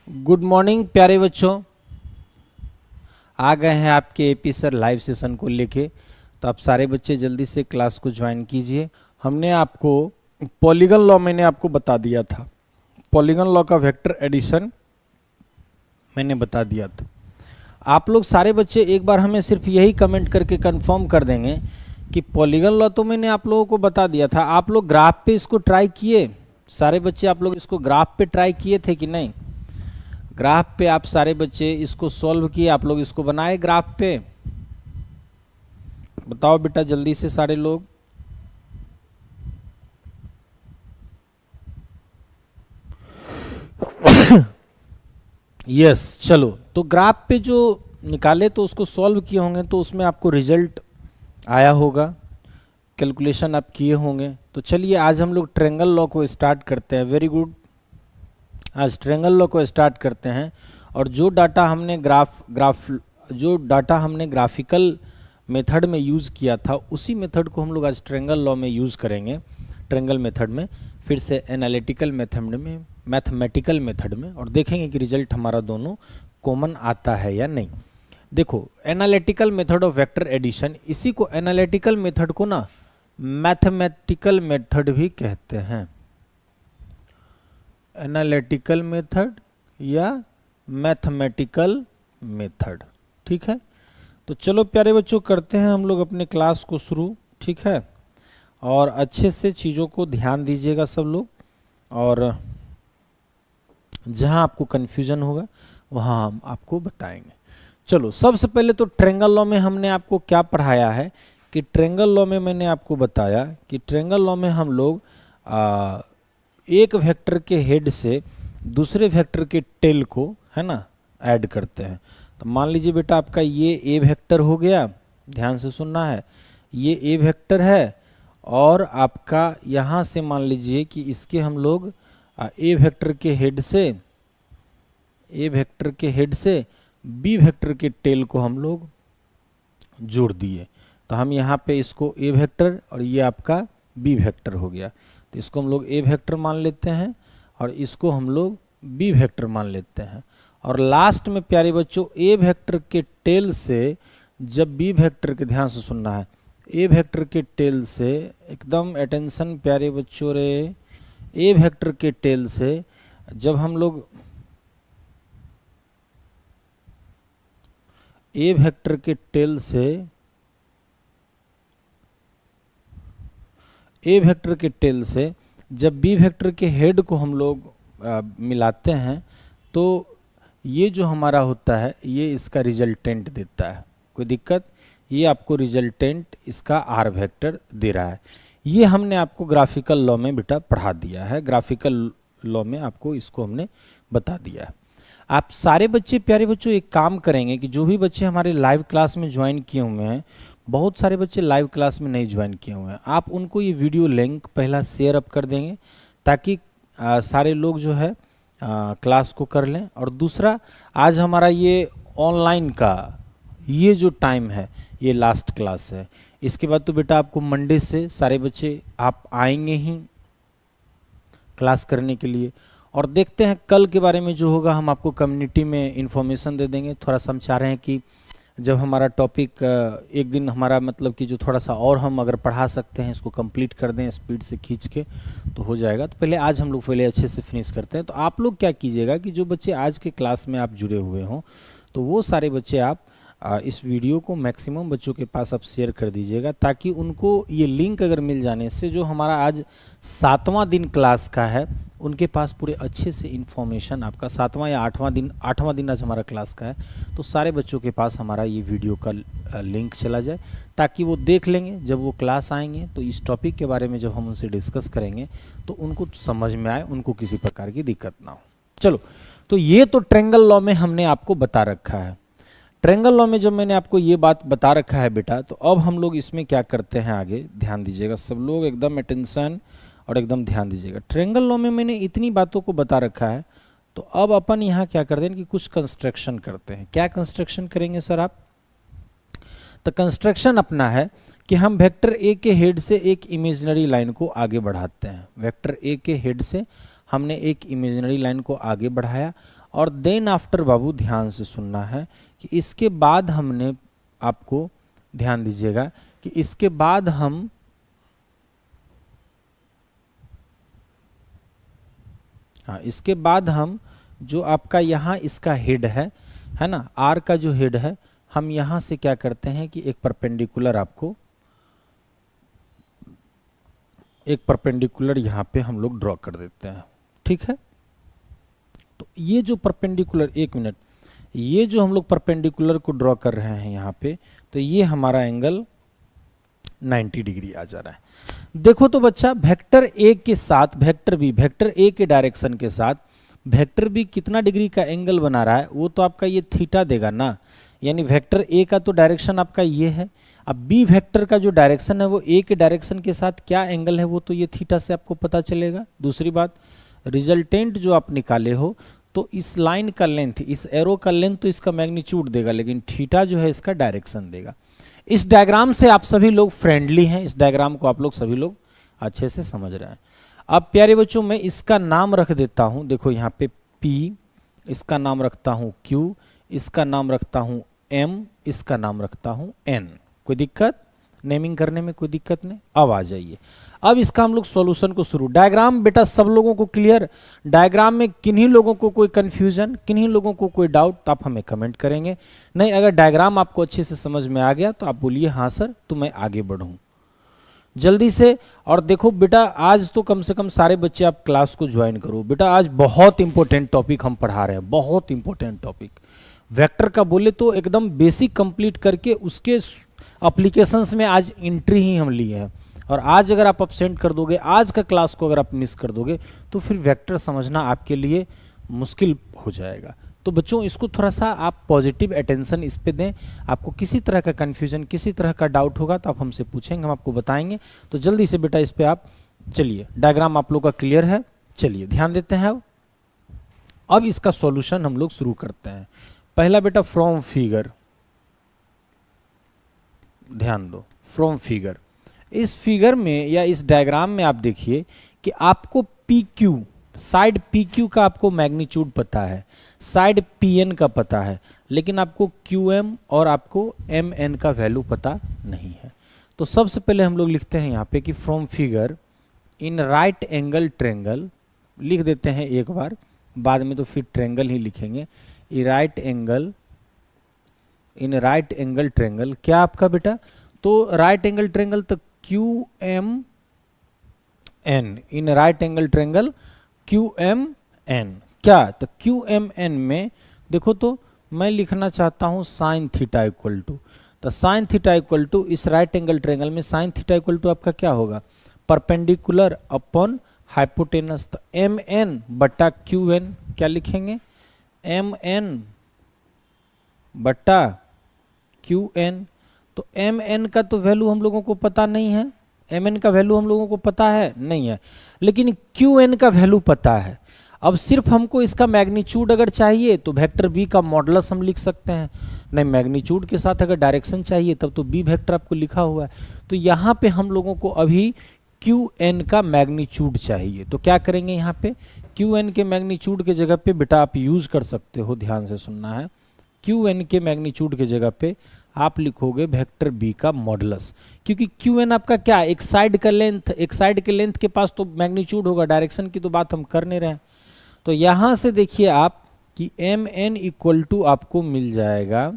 Good morning प्यारे बच्चों, आ गए हैं आपके एपी सर लाइव सेशन को लेके। तो आप सारे बच्चे जल्दी से क्लास को ज्वाइन कीजिए। हमने आपको पॉलीगन लॉ मैंने आपको बता दिया था, पॉलीगन लॉ का वेक्टर एडिशन मैंने बता दिया था। आप लोग सारे बच्चे एक बार हमें सिर्फ यही कमेंट करके कंफर्म कर देंगे कि पॉलीगन लॉ तो मैंने आप लोगों को बता दिया था, आप लोग ग्राफ पे इसको ट्राई किए? सारे बच्चे आप लोग इसको ग्राफ पे ट्राई किए थे कि नहीं? ग्राफ पे आप सारे बच्चे इसको सॉल्व किए, आप लोग इसको बनाए ग्राफ पे? बताओ बेटा जल्दी से सारे लोग। यस चलो, तो ग्राफ पे जो निकाले तो उसको सॉल्व किए होंगे तो उसमें आपको रिजल्ट आया होगा, कैलकुलेशन आप किए होंगे। तो चलिए आज हम लोग ट्रायंगल लॉ को स्टार्ट करते हैं। वेरी गुड, आज ट्रायंगल लॉ को स्टार्ट करते हैं। और जो डाटा हमने ग्राफिकल मेथड में यूज़ किया था उसी मेथड को हम लोग आज ट्रायंगल लॉ में यूज़ करेंगे, ट्रायंगल मेथड में, फिर से एनालिटिकल मेथड में, मैथमेटिकल मेथड में, और देखेंगे कि रिजल्ट हमारा दोनों कॉमन आता है या नहीं। देखो, analytical method of vector addition, इसी को एनालिटिकल मेथड को ना मैथमेटिकल मेथड भी कहते हैं। एनालिटिकल मेथड या मैथमेटिकल मेथड, ठीक है। तो चलो प्यारे बच्चों, करते हैं हम लोग अपने क्लास को शुरू, ठीक है। और अच्छे से चीज़ों को ध्यान दीजिएगा सब लोग, और जहां आपको कन्फ्यूजन होगा वहां हम आपको बताएंगे। चलो, सबसे पहले तो ट्रायंगल लॉ में हमने आपको क्या पढ़ाया है कि ट्रायंगल लॉ में मैंने आपको बताया कि ट्रायंगल लॉ में हम लोग एक वेक्टर के हेड से दूसरे वेक्टर के टेल को, है ना, ऐड करते हैं। तो मान लीजिए बेटा आपका ये ए वेक्टर हो गया, ध्यान से सुनना है, ये ए वेक्टर है, और आपका यहाँ से मान लीजिए कि इसके हम लोग ए वेक्टर के हेड से बी वेक्टर के टेल को हम लोग जोड़ दिए। तो हम यहाँ पे इसको ए वेक्टर और ये आपका बी वेक्टर हो गया। तो इसको हम लोग ए वेक्टर मान लेते हैं और इसको हम लोग बी वेक्टर मान लेते हैं। और लास्ट में प्यारे बच्चों, ए वेक्टर के टेल से जब बी वेक्टर के, ध्यान से सुनना है, ए वेक्टर के टेल से, एकदम अटेंशन प्यारे बच्चों रे, ए वेक्टर के टेल से जब हम लोग ए वेक्टर के टेल से जब बी वेक्टर के हेड को हम लोग मिलाते हैं तो ये जो हमारा होता है ये इसका रिजल्टेंट देता है। कोई दिक्कत? ये आपको रिजल्टेंट इसका आर वेक्टर दे रहा है। ये हमने आपको ग्राफिकल लॉ में बेटा पढ़ा दिया है, ग्राफिकल लॉ में आपको इसको हमने बता दिया है। आप सारे बच्चे प्यारे बच्चों एक काम करेंगे कि जो भी बच्चे हमारे लाइव क्लास में ज्वाइन किए हुए हैं, बहुत सारे बच्चे लाइव क्लास में नहीं ज्वाइन किए हुए हैं, आप उनको ये वीडियो लिंक पहला शेयर अप कर देंगे ताकि सारे लोग जो है क्लास को कर लें। और दूसरा, आज हमारा ये ऑनलाइन का ये जो टाइम है ये लास्ट क्लास है। इसके बाद तो बेटा आपको मंडे से सारे बच्चे आप आएंगे ही क्लास करने के लिए। और देखते हैं कल के बारे में जो होगा, हम आपको कम्युनिटी में इंफॉर्मेशन दे देंगे। थोड़ा सा हम चाह रहे हैं कि जब हमारा टॉपिक एक दिन हमारा मतलब कि जो थोड़ा सा और हम अगर पढ़ा सकते हैं, इसको कंप्लीट कर दें स्पीड से खींच के, तो हो जाएगा। तो पहले आज हम लोग पहले अच्छे से फिनिश करते हैं। तो आप लोग क्या कीजिएगा कि जो बच्चे आज के क्लास में आप जुड़े हुए हों तो वो सारे बच्चे आप इस वीडियो को मैक्सिमम बच्चों के पास आप शेयर कर दीजिएगा, ताकि उनको ये लिंक अगर मिल जाने से जो हमारा आज 7वां दिन क्लास का है उनके पास पूरे अच्छे से इन्फॉर्मेशन, आपका 7वां या 8वां दिन आज हमारा क्लास का है, तो सारे बच्चों के पास हमारा ये वीडियो का लिंक चला जाए, ताकि वो देख लेंगे। जब वो क्लास आएंगे तो इस टॉपिक के बारे में जब हम उनसे डिस्कस करेंगे तो उनको समझ में आए, उनको किसी प्रकार की दिक्कत ना हो। चलो, तो ये तो ट्रायंगल लॉ में हमने आपको बता रखा है। ट्रायंगल लॉ में जब मैंने आपको ये बात बता रखा है बेटा, तो अब हम लोग इसमें क्या करते हैं आगे, ध्यान दीजिएगा सब लोग, एकदम अटेंशन और एकदम ध्यान दीजिएगा। ट्रायंगल लॉ में मैंने इतनी बातों को बता रखा है, तो अब अपन यहाँ क्या करते हैं कि कुछ कंस्ट्रक्शन करते हैं। क्या कंस्ट्रक्शन करेंगे सर आप? तो कंस्ट्रक्शन अपना है कि हम वेक्टर ए के हेड से एक इमेजिनरी लाइन को आगे बढ़ाते हैं। वेक्टर ए के हेड से हमने एक इमेजिनरी लाइन को आगे बढ़ाया और देन आफ्टर बाबू ध्यान से सुनना है कि इसके बाद हमने, आपको ध्यान दीजिएगा कि इसके बाद हम इसके बाद हम जो आपका यहाँ इसका हेड है ना, आर का जो हेड है, हम यहाँ से क्या करते हैं कि एक परपेंडिकुलर यहाँ पे हम लोग ड्रॉ कर देते हैं। ठीक है, तो ये जो परपेंडिकुलर, एक मिनट, ये जो हम लोग परपेंडिकुलर को ड्रॉ कर रहे हैं यहाँ पे, तो ये हमारा एंगल 90 डिग्री आ जा रहा है। देखो तो बच्चा, वेक्टर ए के साथ वेक्टर बी, वेक्टर ए के डायरेक्शन के साथ वेक्टर बी कितना डिग्री का एंगल बना रहा है, वो तो आपका ये थीटा देगा ना। यानी वेक्टर ए का तो डायरेक्शन आपका ये है, अब बी वेक्टर का जो डायरेक्शन है वो ए के डायरेक्शन के साथ क्या एंगल है, वो तो ये थीटा से आपको पता चलेगा। दूसरी बात, रिजल्टेंट जो आप निकाले हो, तो इस लाइन का लेंथ, इस एरो का लेंथ तो इसका मैग्नीट्यूड देगा, लेकिन थीटा जो है इसका डायरेक्शन देगा। इस डायग्राम से आप सभी लोग फ्रेंडली हैं, इस डायग्राम को आप लोग सभी लोग अच्छे से समझ रहे हैं। अब प्यारे बच्चों, मैं इसका नाम रख देता हूं, देखो यहाँ पे P, इसका नाम रखता हूं Q, इसका नाम रखता हूं M, इसका नाम रखता हूं N। कोई दिक्कत? नेमिंग करने में कोई दिक्कत नहीं। अब आ जाइए, अब इसका हम लोग सॉल्यूशन को शुरू। डायग्राम बेटा सब लोगों को क्लियर? डायग्राम में किन्हीं लोगों को कोई कंफ्यूजन, किन्हीं लोगों को कोई डाउट, तो आप हमें कमेंट करेंगे। नहीं, अगर डायग्राम आपको अच्छे से समझ में आ गया तो आप बोलिए हाँ सर, तो मैं आगे बढ़ूं जल्दी से। और देखो बेटा, आज तो कम से कम सारे बच्चे आप क्लास को ज्वाइन करो बेटा। आज बहुत इंपॉर्टेंट टॉपिक हम पढ़ा रहे हैं, बहुत इंपॉर्टेंट टॉपिक। वेक्टर का बोले तो एकदम बेसिक कंप्लीट करके उसके एप्लीकेशंस में आज एंट्री ही हम लिए हैं। और आज अगर आप अपसेंट कर दोगे, आज का क्लास को अगर आप मिस कर दोगे, तो फिर वेक्टर समझना आपके लिए मुश्किल हो जाएगा। तो बच्चों, इसको थोड़ा सा आप पॉजिटिव अटेंशन इस पे दें। आपको किसी तरह का कन्फ्यूजन, किसी तरह का डाउट होगा तो आप हमसे पूछेंगे, हम आपको बताएंगे। तो जल्दी से बेटा इस पे आप चलिए। डायग्राम आप लोग का क्लियर है? चलिए ध्यान देते हैं। अब इसका सॉल्यूशन हम लोग शुरू करते हैं। पहला बेटा फ्रॉम फिगर, ध्यान दो, फ्रॉम फिगर। इस फिगर में या इस डायग्राम में आप देखिए कि आपको PQ, साइड PQ का आपको मैग्नीट्यूड पता है, साइड PN का पता है, लेकिन आपको QM और आपको MN का वैल्यू पता नहीं है। तो सबसे पहले हम लोग लिखते हैं यहाँ पे कि from figure in right angle triangle, लिख देते हैं एक बार, बाद में तो फिर ट्रेंगल ही लिखेंगे। राइट एंगल, इन राइट एंगल ट्रेंगल, क्या आपका बेटा, तो राइट एंगल ट्रेंगल तो QMN, इन राइट एंगल ट्रेंगल QMN, क्या, तो QMN में देखो, तो मैं लिखना चाहता हूं साइन थीटा इक्वल टू, तो साइन थीटा इक्वल टू, इस राइट एंगल ट्रेंगल में साइन थीटा इक्वल टू आपका क्या होगा, परपेंडिकुलर अपॉन हाइपोटेनस। तो MN बटा QN, क्या लिखेंगे, MN बटा QN। तो MN का तो वैल्यू हम लोगों को पता नहीं है, MN का वैल्यू हम लोगों को पता है नहीं है, लेकिन QN का वैल्यू पता है। अब सिर्फ हमको इसका मैग्नीट्यूड अगर चाहिए तो वेक्टर B का मॉडुलस हम लिख सकते हैं। नहीं, मैग्नीट्यूड के साथ अगर डायरेक्शन चाहिए तब तो B वेक्टर आपको लिखा हुआ है। तो यहाँ पे हम लोगों को अभी QN का मैग्नीट्यूड चाहिए। तो क्या करेंगे, यहाँ पे QN के मैग्नीट्यूड के जगह पे बेटा आप यूज कर सकते हो, ध्यान से सुनना है। QN के मैग्नीट्यूड के जगह पे आप लिखोगे वेक्टर B का मॉडुलस, क्योंकि QN आपका क्या, एक साइड का लेंथ, एक साइड के लेंथ के पास तो मैग्नीट्यूड होगा, डायरेक्शन की तो बात हम कर नहीं रहे हैं। तो यहां से देखिए आप कि MN इक्वल टू आपको मिल जाएगा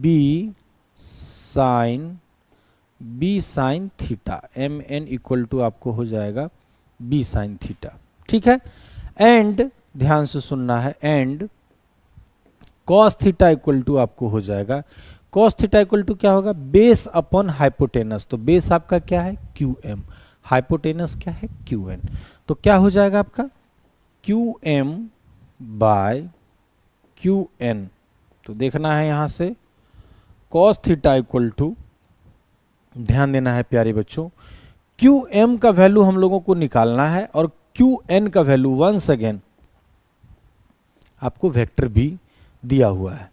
B sine theta, MN equal to आपको हो जाएगा B साइन थीटा। ठीक है, एंड ध्यान से सुनना है, and cos theta equal to आपको हो जाएगा, कॉस थीटा इक्वल टू क्या होगा, बेस अपॉन हाइपोटेनस। तो बेस आपका क्या है, QM, हाइपोटेनस क्या है, QN। तो क्या हो जाएगा आपका QM बाय QN। तो देखना है यहां से कॉस थीटा इक्वल टू, ध्यान देना है प्यारे बच्चों, QM का वैल्यू हम लोगों को निकालना है और QN का वैल्यू वंस अगेन आपको वेक्टर B दिया हुआ है।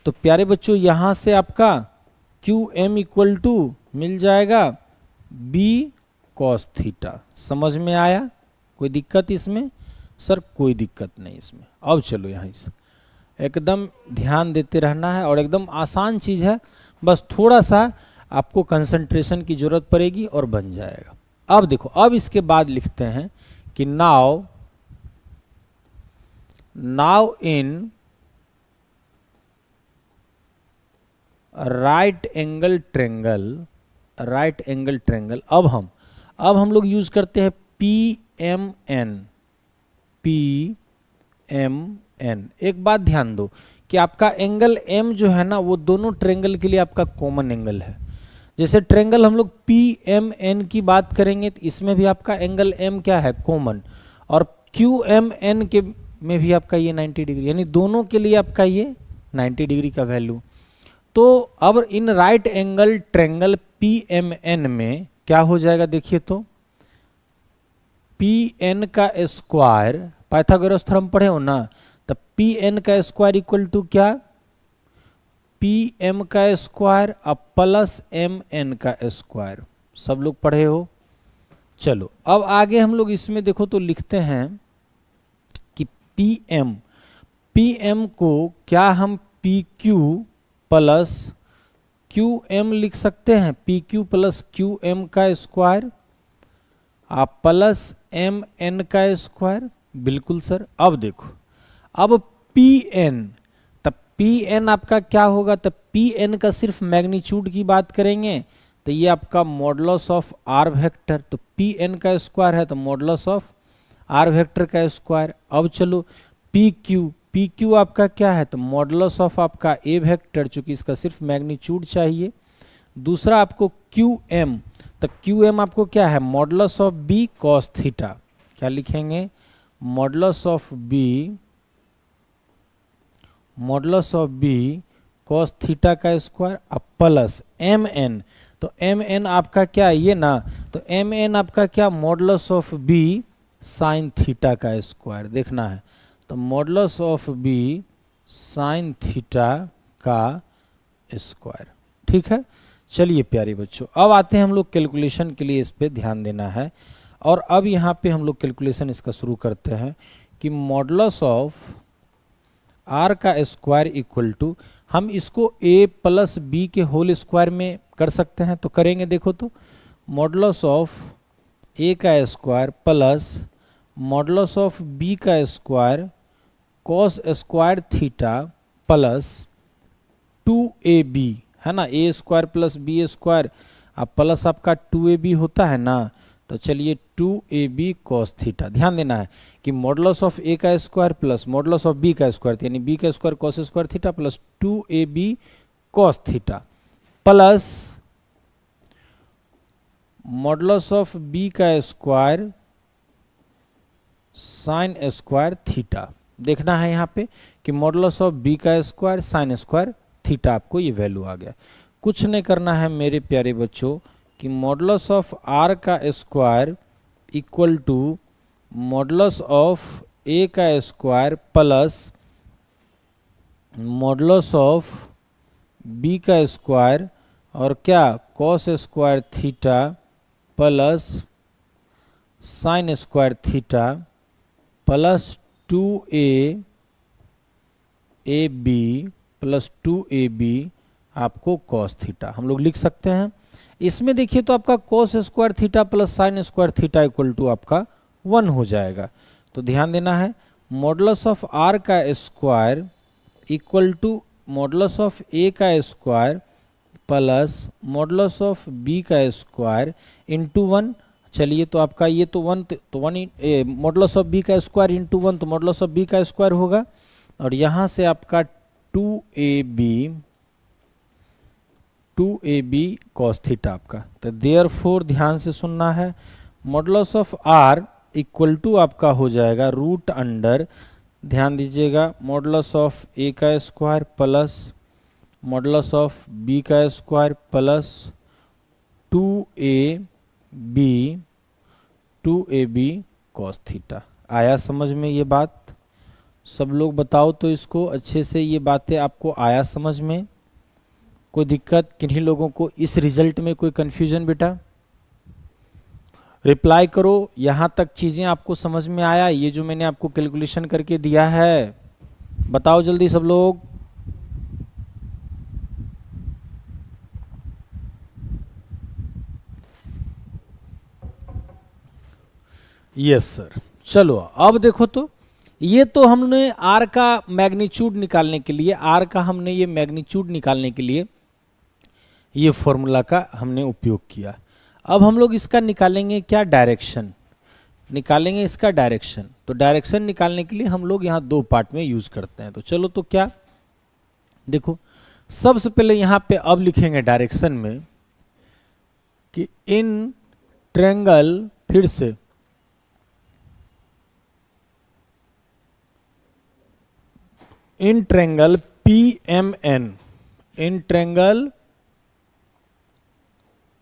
तो प्यारे बच्चों यहां से आपका QM इक्वल टू मिल जाएगा B कॉस थीटा। समझ में आया, कोई दिक्कत इसमें? सर कोई दिक्कत नहीं इसमें। अब चलो यहाँ से एकदम ध्यान देते रहना है और एकदम आसान चीज़ है, बस थोड़ा सा आपको कंसंट्रेशन की ज़रूरत पड़ेगी और बन जाएगा। अब देखो, अब इसके बाद लिखते हैं कि now in right angle triangle अब हम लोग यूज करते हैं पी एम एन। एक बात ध्यान दो कि आपका एंगल एम जो है ना, वो दोनों ट्रेंगल के लिए आपका कॉमन एंगल है। जैसे ट्रेंगल हम लोग पी एम एन की बात करेंगे तो इसमें भी आपका एंगल एम क्या है, कॉमन, और क्यू एम एन के में भी आपका ये 90 डिग्री, यानी दोनों के लिए आपका ये 90 डिग्री का वैल्यू। तो अब in right angle triangle P M N में क्या हो जाएगा, देखिए तो पी एन का स्क्वायर, पाइथागोरस थ्योरम पढ़े हो ना, तो पी एन का स्क्वायर इक्वल टू क्या, पी एम का स्क्वायर अब प्लस एम एन का स्क्वायर। सब लोग पढ़े हो। चलो अब आगे हम लोग इसमें देखो तो लिखते हैं कि पी एम को क्या हम P Q plus Q M लिख सकते हैं, P Q plus Q M का स्क्वायर आप प्लस एम एन का स्क्वायर। बिल्कुल सर। अब देखो, अब पी एन, तब पी एन आपका क्या होगा, तब पी एन का सिर्फ मैग्नीट्यूड की बात करेंगे तो ये आपका मॉडुलस ऑफ आर वेक्टर, तो पी एन का स्क्वायर है तो मॉडुलस ऑफ आर वेक्टर का स्क्वायर। अब चलो पी क्यू आपका क्या है, तो मॉडुलस ऑफ आपका ए वेक्टर, चूंकि इसका सिर्फ मैग्नीट्यूड चाहिए। दूसरा आपको क्यू एम, तो क्यू एम आपको क्या है, modulus of B cos theta. क्या लिखेंगे, modulus of B cos theta का स्क्वायर अब प्लस एम एन, तो एम एन आपका क्या है ये ना, तो एम एन आपका क्या, modulus of B sine theta का स्क्वायर देखना है, तो modulus of B sine theta का स्क्वायर। ठीक है। चलिए प्यारे बच्चों, अब आते हैं हम लोग कैलकुलेशन के लिए, इस पे ध्यान देना है। और अब यहाँ पे हम लोग कैलकुलेशन इसका शुरू करते हैं कि मॉडुलस ऑफ आर का स्क्वायर इक्वल टू, हम इसको ए प्लस बी के होल स्क्वायर में कर सकते हैं, तो करेंगे। देखो तो मॉडुलस ऑफ ए का square plus modulus of B का square cos square theta plus 2ab है ना, A square plus B square अब प्लस आपका 2ab होता है ना, तो चलिए 2ab कॉस थीटा। ध्यान देना है कि मॉडुलस ऑफ ए का square plus modulus of B का स्क्वायर, यानी बी का square cos square theta plus 2ab cos theta plus modulus of B का स्क्वायर साइन स्क्वायर थीटा। देखना है यहाँ पे कि मॉडुलस ऑफ बी का स्क्वायर साइन स्क्वायर थीटा, आपको ये वैल्यू आ गया। कुछ नहीं करना है मेरे प्यारे बच्चों कि मॉडुलस ऑफ आर का square equal to modulus of A का square plus modulus of B का स्क्वायर और क्या, cos square theta plus sine square theta plus 2ab plus 2ab आपको कॉस थीटा हम लोग लिख सकते हैं। इसमें देखिए तो आपका cos square theta plus sine square theta equal to आपका 1 हो जाएगा। तो ध्यान देना है, मॉडुलस ऑफ आर का square equal to modulus of A का square plus modulus of B का स्क्वायर इंटू 1। चलिए तो आपका ये तो 1, तो 1 मॉडुलस ऑफ बी का स्क्वायर इंटू 1, तो मॉडुलस ऑफ बी का स्क्वायर होगा, और यहाँ से आपका 2ab कॉस थीटा आपका। तो देयरफॉर ध्यान से सुनना है, modulus of R equal to आपका हो जाएगा रूट अंडर, ध्यान दीजिएगा, मॉडुलस ऑफ ए का square plus modulus of B का square plus 2ab cos theta. आया समझ में ये बात? सब लोग बताओ तो इसको अच्छे से, ये बातें आपको आया समझ में? कोई दिक्कत? किन्हीं लोगों को इस रिजल्ट में कोई कंफ्यूजन बेटा? रिप्लाई करो। यहाँ तक चीज़ें आपको समझ में आया? ये जो मैंने आपको कैलकुलेशन करके दिया है, बताओ जल्दी सब लोग। Yes sir. चलो अब देखो तो, ये तो हमने आर का मैग्नीट्यूड निकालने के लिए, आर का हमने ये मैग्नीट्यूड निकालने के लिए ये फॉर्मूला का हमने उपयोग किया। अब हम लोग इसका निकालेंगे क्या, डायरेक्शन निकालेंगे, इसका डायरेक्शन। तो डायरेक्शन निकालने के लिए हम लोग यहाँ दो पार्ट में यूज करते हैं। तो चलो तो क्या, देखो सबसे पहले यहाँ पे अब लिखेंगे डायरेक्शन में कि इन ट्रायंगल, फिर से in triangle P M N, in triangle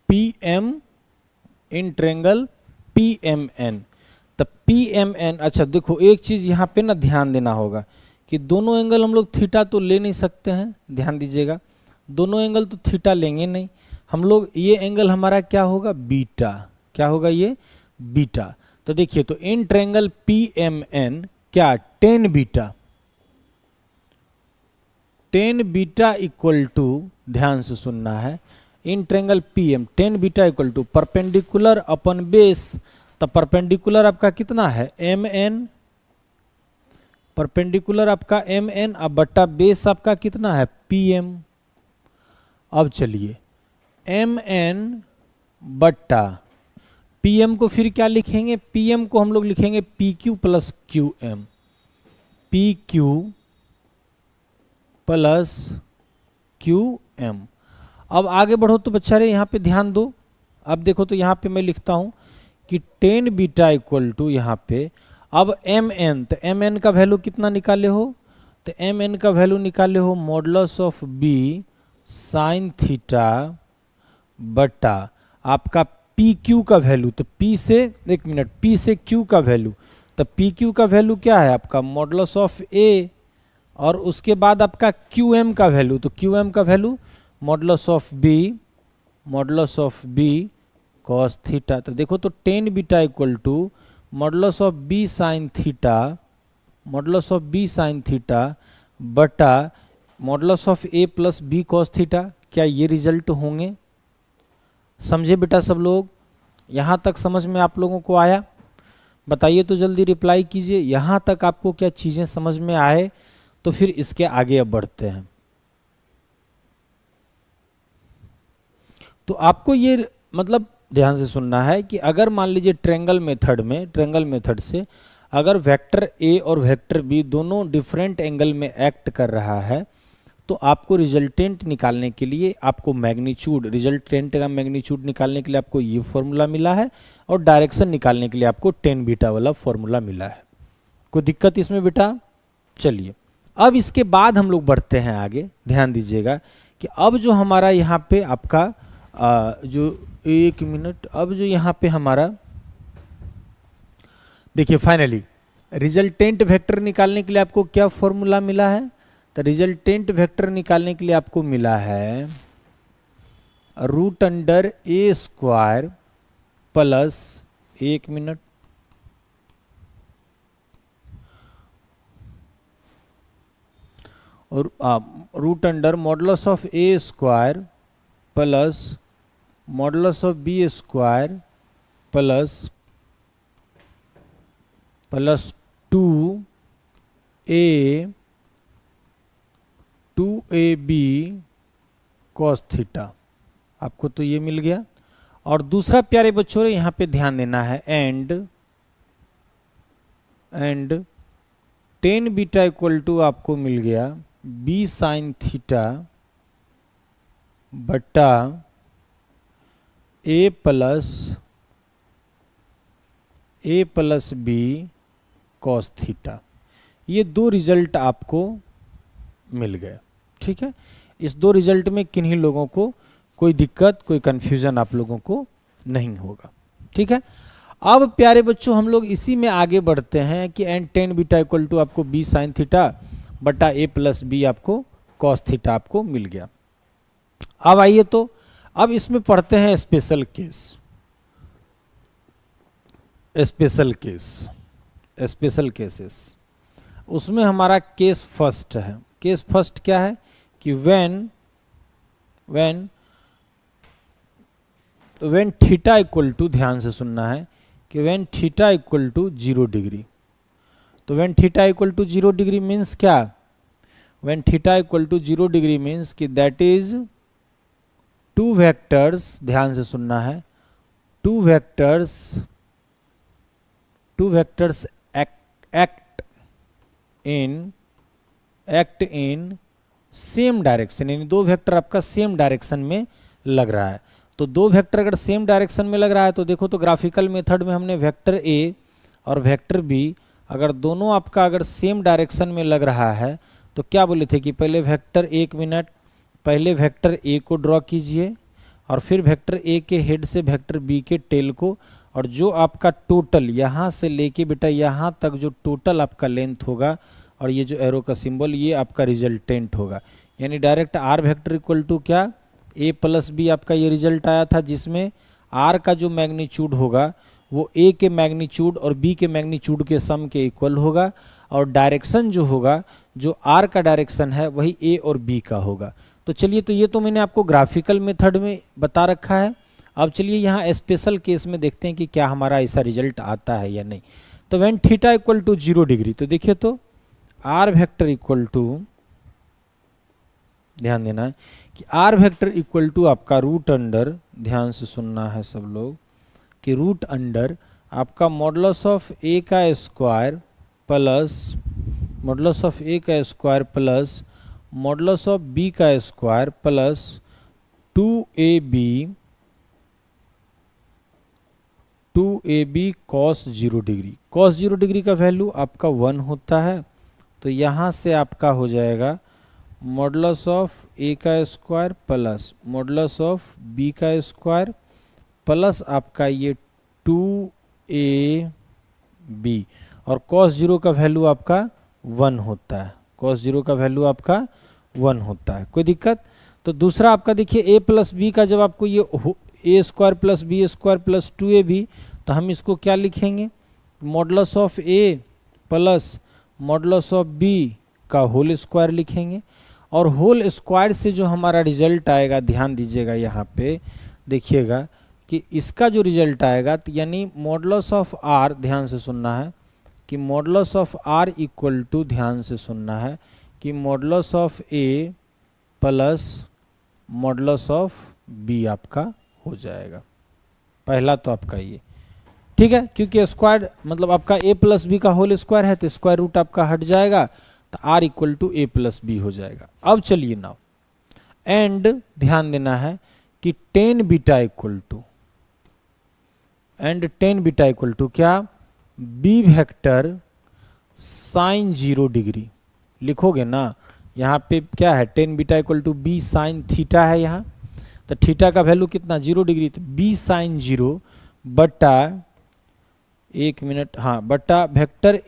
P M, in triangle P M N. तो पी एम एन, अच्छा देखो एक चीज यहाँ पे ना ध्यान देना होगा कि दोनों एंगल हम लोग थीटा तो ले नहीं सकते हैं, ध्यान दीजिएगा, दोनों एंगल तो थीटा लेंगे नहीं हम लोग। ये एंगल हमारा क्या होगा, बीटा, क्या होगा ये, बीटा। तो देखिए, तो in triangle P M N क्या, tan beta, tan beta equal to, ध्यान से सुनना है, in triangle P M tan beta equal to perpendicular upon base. तो परपेंडिकुलर आपका कितना है, एम एन, परपेंडिकुलर आपका एम एन, अब बट्टा बेस आपका कितना है, पी एम। अब चलिए एम एन बट्टा पी एम को फिर क्या लिखेंगे, पी एम को हम लोग लिखेंगे P Q plus Q M, P Q plus Q M. अब आगे बढ़ो तो बच्चा रे यहाँ पे ध्यान दो। अब देखो तो यहाँ पे मैं लिखता हूँ कि टेन बीटा इक्वल टू यहाँ पे, अब एम एन, तो एम एन का वैल्यू कितना निकाले हो, तो एम एन का वैल्यू निकाले हो modulus of B sine theta बटा आपका पी क्यू का वैल्यू। तो पी से, एक मिनट, पी से क्यू का वैल्यू, तो पी क्यू का वैल्यू क्या है आपका मॉडुलस ऑफ ए, और उसके बाद आपका क्यू एम का वैल्यू, तो क्यू एम का value modulus of B, modulus of B cos theta. तो देखो तो tan beta equal to modulus of B sine theta, modulus of B sine theta बटा modulus of A plus B cos theta. क्या ये result होंगे? समझे बेटा सब लोग? यहाँ तक समझ में आप लोगों को आया? बताइए तो जल्दी, रिप्लाई कीजिए। यहाँ तक आपको क्या चीज़ें समझ में आए? तो फिर इसके आगे अब बढ़ते हैं। तो आपको ये मतलब ध्यान से सुनना है कि अगर मान लीजिए ट्रायंगल मेथड में, ट्रायंगल मेथड से अगर वेक्टर ए और वेक्टर बी दोनों डिफरेंट एंगल में एक्ट कर रहा है, तो आपको रिजल्टेंट निकालने के लिए आपको मैग्नीट्यूड, रिजल्टेंट का मैग्नीट्यूड निकालने के लिए आपको ये फॉर्मूला मिला है, और डायरेक्शन निकालने के लिए आपको टेन बीटा वाला फॉर्मूला मिला है। कोई दिक्कत इसमें बेटा? चलिए अब इसके बाद हम लोग बढ़ते हैं आगे। ध्यान दीजिएगा कि अब जो हमारा यहाँ पे आपका जो, एक मिनट, अब जो यहाँ पे हमारा देखिए फाइनली रिजल्टेंट वेक्टर निकालने के लिए आपको क्या फॉर्मूला मिला है, तो रिजल्टेंट वेक्टर निकालने के लिए आपको मिला है root under A square plus, एक मिनट, और root under modulus of A square plus modulus of B square plus plus two A B cos theta. आपको तो ये मिल गया। और दूसरा प्यारे बच्चों यहाँ पे ध्यान देना है, and tan beta equal to आपको मिल गया बी साइन थीटा बटा A plus B cos theta. ये दो रिजल्ट आपको मिल गए। ठीक है, इस दो रिजल्ट में किन्हीं लोगों को कोई दिक्कत, कोई कंफ्यूजन आप लोगों को नहीं होगा। ठीक है, अब प्यारे बच्चों हम लोग इसी में आगे बढ़ते हैं कि and tan beta equal to आपको बी साइन थीटा बटा ए प्लस बी आपको कॉस थीटा आपको मिल गया। अब आइए तो अब इसमें पढ़ते हैं special case. Special case, special cases, उसमें हमारा केस फर्स्ट है। केस फर्स्ट क्या है कि व्हेन थीटा इक्वल टू, ध्यान से सुनना है कि when theta equal to 0 degree. तो when theta equal to 0 degree means क्या? When theta equal to 0 degree means कि दैट इज टू वेक्टर्स, ध्यान से सुनना है, two vectors act in same direction, यानी दो वेक्टर आपका सेम डायरेक्शन में लग रहा है। तो दो वेक्टर अगर सेम डायरेक्शन में लग रहा है तो देखो, तो ग्राफिकल मेथड में हमने वेक्टर ए और वेक्टर बी, अगर दोनों आपका अगर सेम डायरेक्शन में लग रहा है तो क्या बोले थे कि पहले वेक्टर, एक मिनट, पहले वेक्टर ए को ड्रॉ कीजिए और फिर वेक्टर ए के हेड से वेक्टर बी के टेल को, और जो आपका टोटल यहाँ से लेके बेटा यहाँ तक जो टोटल आपका लेंथ होगा और ये जो एरो का सिंबल, ये आपका रिजल्टेंट होगा। यानी direct R vector equal to क्या, ए प्लस बी आपका ये रिजल्ट आया था, जिसमें आर का जो मैग्नीट्यूड होगा वो ए के मैग्नीट्यूड और बी के मैग्नीट्यूड के सम के इक्वल होगा, और डायरेक्शन जो होगा, जो आर का डायरेक्शन है वही ए और बी का होगा। तो चलिए, तो ये तो मैंने आपको ग्राफिकल मेथड में बता रखा है। अब चलिए यहाँ स्पेशल केस में देखते हैं कि क्या हमारा ऐसा रिजल्ट आता है या नहीं। तो when theta equal to 0 degree, तो देखिए, तो आर वेक्टर इक्वल टू, ध्यान देना है कि आर वेक्टर इक्वल टू आपका रूट अंडर, ध्यान से सुनना है सब लोग, कि रूट अंडर आपका मॉडुलस ऑफ ए का square plus modulus of A का square plus modulus of B का square plus 2ab cos 0 degree. Cos 0 degree का वैल्यू आपका 1 होता है, तो यहाँ से आपका हो जाएगा मॉडुलस ऑफ ए का square plus modulus of B का स्क्वायर प्लस आपका ये 2ab, और कॉस 0 का वैल्यू आपका 1 होता है, कॉस 0 का वैल्यू आपका 1 होता है। कोई दिक्कत? तो दूसरा आपका देखिए, ए प्लस बी का जब आपको ये A square plus B square plus 2ab, तो हम इसको क्या लिखेंगे, modulus of A plus modulus of B का होल स्क्वायर लिखेंगे। और होल स्क्वायर से जो हमारा रिजल्ट आएगा, ध्यान दीजिएगा यहाँ पे देखिएगा कि इसका जो रिजल्ट आएगा, तो यानी मॉडुलस ऑफ आर, ध्यान से सुनना है कि modulus of R equal to, ध्यान से सुनना है कि modulus of A plus modulus of B आपका हो जाएगा। पहला तो आपका ये ठीक है, क्योंकि स्क्वायर मतलब आपका ए प्लस बी का होल स्क्वायर है, तो स्क्वायर रूट आपका हट जाएगा, तो R equal to A plus B हो जाएगा। अब चलिए नाउ एंड, ध्यान देना है कि tan beta equal to, and tan beta equal to क्या, बी वेक्टर साइन 0 डिग्री लिखोगे ना। यहाँ पे क्या है, tan beta equal to B sine theta है यहाँ, तो थीटा का वैल्यू कितना, 0 डिग्री, तो बी साइन 0 बटा, एक मिनट, हाँ, बटा vector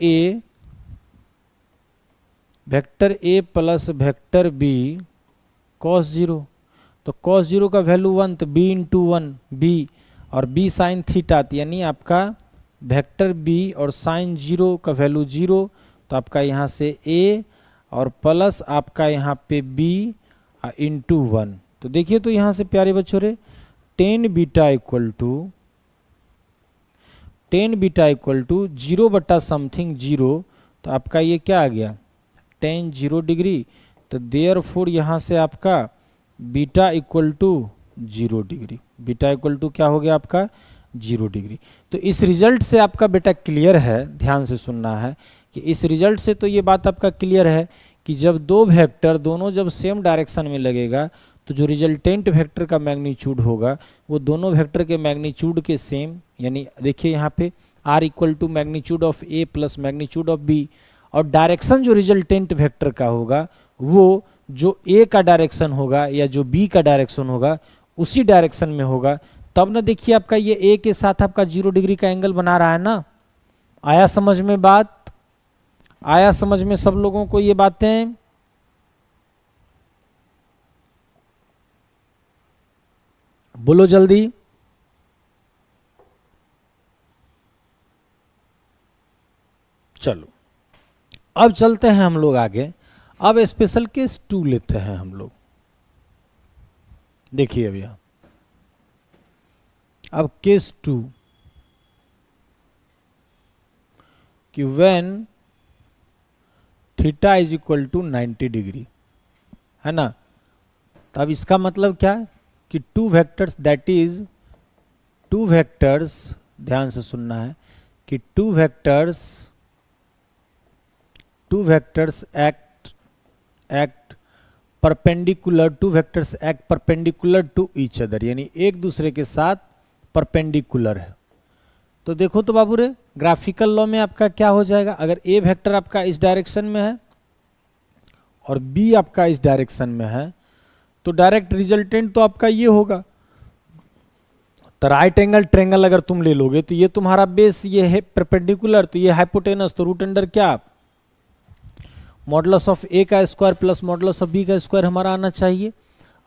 A plus vector B cos 0, तो कॉस 0 का वैल्यू 1, तो बी इंटू 1 बी, और बी साइन थीटा, यानी आपका वेक्टर बी और साइन 0 का वैल्यू 0, तो आपका यहाँ से ए और प्लस आपका यहाँ पे बी इंटू 1। तो देखिए, तो यहाँ से प्यारे बच्चों रे, टेन बीटा इक्वल टू 0 बटा समथिंग 0, तो आपका ये क्या आ गया, टेन 0 डिग्री, तो देयरफॉर यहाँ से आपका beta equal to 0 degree, beta equal to क्या हो गया आपका 0 डिग्री। तो इस रिजल्ट से आपका बेटा क्लियर है, ध्यान से सुनना है कि इस रिजल्ट से तो ये बात आपका क्लियर है कि जब दो वेक्टर दोनों जब सेम डायरेक्शन में लगेगा, तो जो रिजल्टेंट वेक्टर का मैग्नीट्यूड होगा वो दोनों वेक्टर के मैग्नीट्यूड के सेम, यानी देखिए यहाँ पे R equal to magnitude of A plus magnitude of B, और डायरेक्शन जो रिजल्टेंट वेक्टर का होगा वो जो ए का डायरेक्शन होगा या जो बी का डायरेक्शन होगा उसी डायरेक्शन में होगा। तब ना देखिए आपका ये ए के साथ आपका 0 डिग्री का एंगल बना रहा है ना। आया समझ में बात, आया समझ में सब लोगों को ये बातें? बोलो जल्दी। चलो अब चलते हैं हम लोग आगे। अब स्पेशल केस 2 लेते हैं हम लोग। देखिए भैया, अब केस 2 कि when theta is equal to 90 degree, है ना। तो अब इसका मतलब क्या है कि two vectors, that is two vectors, ध्यान से सुनना है कि two vectors act perpendicular, two vectors act perpendicular to each other, यानी एक दूसरे के साथ परपेंडिकुलर है। तो देखो तो बाबू रे, ग्राफिकल लॉ में आपका क्या हो जाएगा, अगर ए वेक्टर आपका इस डायरेक्शन में है और बी आपका इस डायरेक्शन में है, तो डायरेक्ट रिजल्टेंट तो आपका ये होगा। तो राइट एंगल ट्रायंगल अगर तुम ले लोगे तो ये तुम्हारा बेस ये है परपेंडिकुलर, तो ये हाइपोटेनस, तो रूट अंडर क्या, मॉडुलस ऑफ ए का square plus modulus of B का स्क्वायर हमारा आना चाहिए।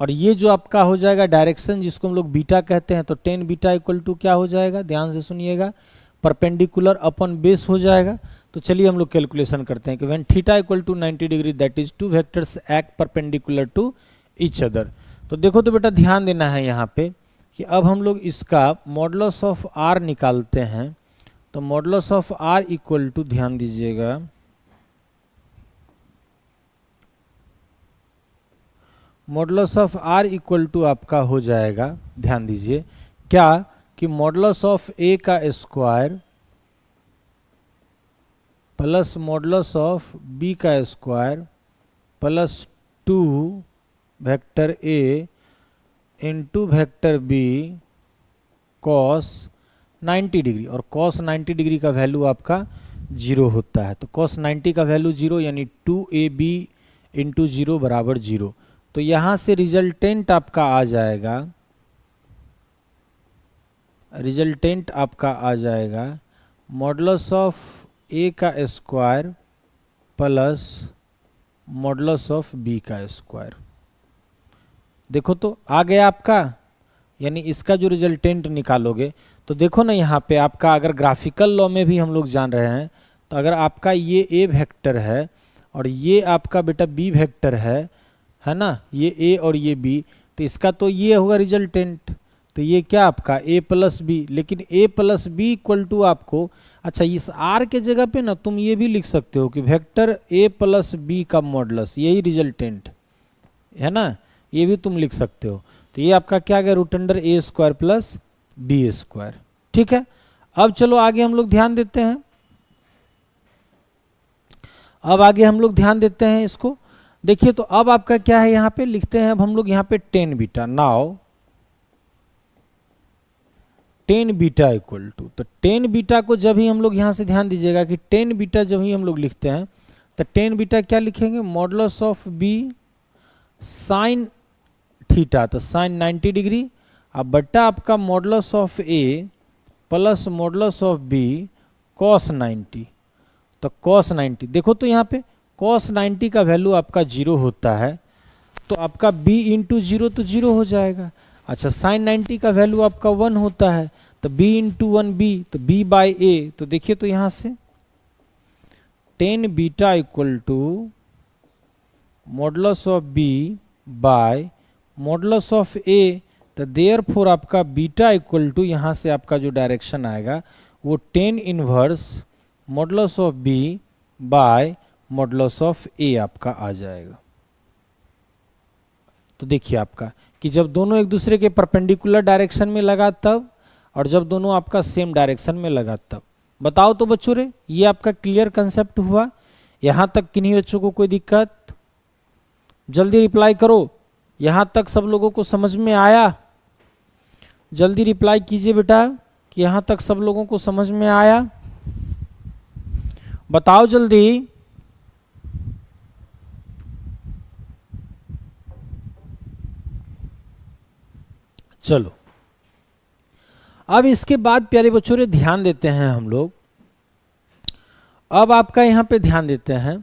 और ये जो आपका हो जाएगा डायरेक्शन, जिसको हम लोग बीटा कहते हैं, तो टेन बीटा इक्वल टू क्या हो जाएगा, ध्यान से सुनिएगा, परपेंडिकुलर अपन बेस हो जाएगा। तो चलिए हम लोग कैलकुलेशन करते हैं कि when theta equal to 90 degree that is two vectors act perpendicular to each other. तो देखो तो बेटा ध्यान देना है यहाँ पे कि अब हम लोग इसका मॉडुलस ऑफ आर निकालते हैं। तो modulus of R equal to, ध्यान दीजिएगा, modulus of R equal to आपका हो जाएगा, ध्यान दीजिए क्या, कि मॉडुलस ऑफ ए का square plus modulus of B का square plus 2 vector A into vector B cos 90 degree, और कॉस 90 डिग्री का वैल्यू आपका 0 होता है। तो कॉस 90 का वैल्यू 0, यानी 2ab इंटू 0 बराबर 0। तो यहां से रिजल्टेंट आपका आ जाएगा, मॉडुलस ऑफ ए का square plus modulus of B का स्क्वायर। देखो तो आ गया आपका, यानी इसका जो रिजल्टेंट निकालोगे तो देखो ना यहाँ पे आपका, अगर ग्राफिकल लॉ में भी हम लोग जान रहे हैं, तो अगर आपका ये ए वेक्टर है और ये आपका बेटा बी वेक्टर है ना, ये ए और ये बी, तो इसका तो ये होगा रिजल्टेंट। तो ये क्या आपका ए प्लस बी, लेकिन ए प्लस बी इक्वल टू आपको, अच्छा इस आर के जगह पे ना तुम ये भी लिख सकते हो कि वेक्टर ए प्लस बी का मॉडुलस, यही रिजल्टेंट है ना, ये भी तुम लिख सकते हो। तो ये आपका क्या गया, root under A square plus B square. ठीक है, अब चलो आगे हम लोग ध्यान देते हैं, इसको देखिए। तो अब आपका क्या है, यहाँ पे लिखते हैं अब हम लोग यहाँ पे tan beta, now tan beta equal to, तो टेन बीटा को जब ही हम लोग यहाँ से ध्यान दीजिएगा कि टेन बीटा जब ही हम लोग लिखते हैं, तो टेन बीटा क्या लिखेंगे, modulus of B sine theta, तो साइन 90 डिग्री, अब बट्टा आपका modulus of A plus modulus of B cos 90। तो कॉस 90, देखो तो यहाँ पे कॉस 90 का वैल्यू आपका 0 होता है, तो आपका b इंटू 0 तो 0 हो जाएगा। अच्छा साइन 90 का वैल्यू आपका 1 होता है, तो b इंटू 1 b, तो b बाई ए। तो देखिए तो यहाँ से tan beta equal to modulus of b by modulus of a, तो देयरफॉर आपका बीटा इक्वल टू, यहाँ से आपका जो डायरेक्शन आएगा वो tan inverse modulus of b by modulus of A आपका आ जाएगा। तो देखिए आपका कि जब दोनों एक दूसरे के परपेंडिकुलर डायरेक्शन में लगा तब, और जब दोनों आपका सेम डायरेक्शन में लगा तब। बताओ तो बच्चों रे, ये आपका क्लियर कंसेप्ट हुआ? यहाँ तक किन्हीं बच्चों को कोई दिक्कत? जल्दी रिप्लाई करो, यहाँ तक सब लोगों को समझ में आया? जल्दी रिप्लाई कीजिए बेटा कि यहाँ तक सब लोगों को समझ में आया, बताओ जल्दी। चलो अब इसके बाद प्यारे बच्चों रे ध्यान देते हैं हम लोग, अब आपका यहाँ पे ध्यान देते हैं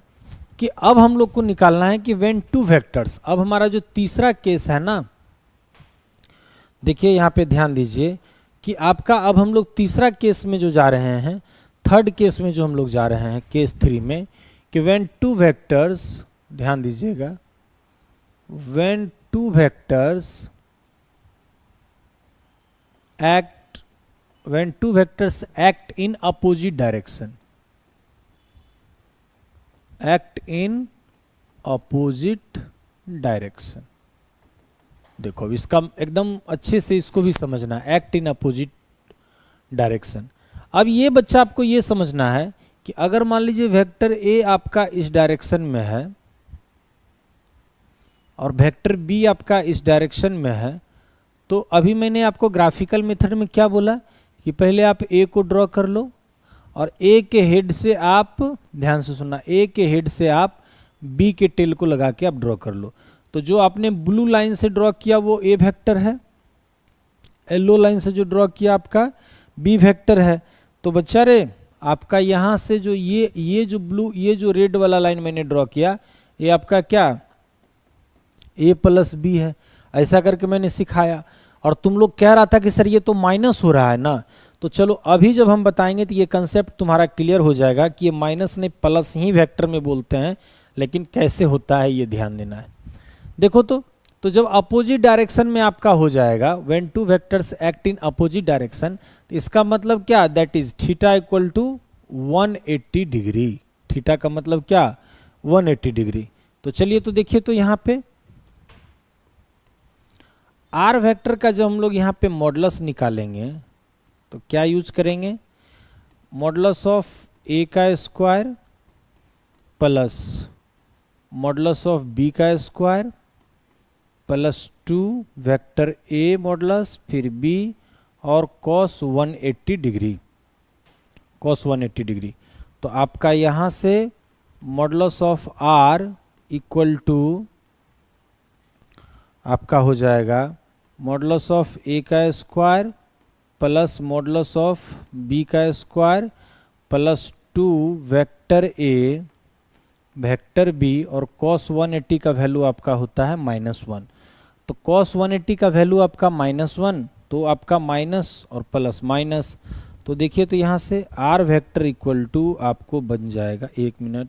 कि अब हम लोग को निकालना है कि व्हेन टू वेक्टर्स, अब हमारा जो तीसरा केस है ना, देखिए यहाँ पे ध्यान दीजिए कि आपका अब हम लोग तीसरा केस में जो जा रहे हैं, थर्ड केस में जो हम लोग जा रहे हैं, केस 3 में, कि व्हेन टू वेक्टर्स, ध्यान दीजिएगा, when two vectors act in opposite direction, act in opposite direction। देखो अब इसका एकदम अच्छे से इसको भी समझना है, एक्ट इन अपोजिट डायरेक्शन। अब ये बच्चा आपको ये समझना है कि अगर मान लीजिए वेक्टर ए आपका इस डायरेक्शन में है और वेक्टर बी आपका इस डायरेक्शन में है, तो अभी मैंने आपको ग्राफिकल मेथड में क्या बोला कि पहले आप ए को ड्रॉ कर लो और ए के हेड से आप, ध्यान से सुनना, ए के हेड से आप बी के टेल को लगा के आप ड्रॉ कर लो। तो जो आपने ब्लू लाइन से ड्रॉ किया वो ए वेक्टर है, येलो लाइन से जो ड्रॉ किया आपका बी वेक्टर है। तो बच्चा रे आपका यहाँ से जो ये जो ब्लू, ये जो रेड वाला लाइन मैंने ड्रॉ किया, ये आपका क्या, ए प्लस बी है। ऐसा करके मैंने सिखाया और तुम लोग कह रहा था कि सर ये तो माइनस हो रहा है ना। तो चलो अभी जब हम बताएंगे तो ये कंसेप्ट तुम्हारा क्लियर हो जाएगा कि ये माइनस नहीं प्लस ही वेक्टर में बोलते हैं, लेकिन कैसे होता है ये ध्यान देना है। देखो तो जब अपोजिट डायरेक्शन में आपका हो जाएगा, when two vectors act in opposite direction, तो इसका मतलब क्या, that is theta equal to 180 degree. Theta का मतलब क्या, 180 डिग्री। तो चलिए तो देखिए, तो यहाँ पे आर वेक्टर का जब हम लोग यहाँ पे मॉडुलस निकालेंगे तो क्या यूज करेंगे, मॉडुलस ऑफ ए का square plus modulus of B का square plus 2 vector A modulus फिर बी और cos 180 डिग्री, cos 180 डिग्री। तो आपका यहाँ से modulus of R equal to आपका हो जाएगा मॉडुलस ऑफ ए का square plus modulus of B का square plus 2 vector A vector B और cos 180 का वैल्यू आपका होता है -1। तो cos 180 का वैल्यू आपका -1, तो आपका माइनस और प्लस माइनस। तो देखिए तो यहाँ से आर वेक्टर इक्वल टू आपको बन जाएगा, एक minute,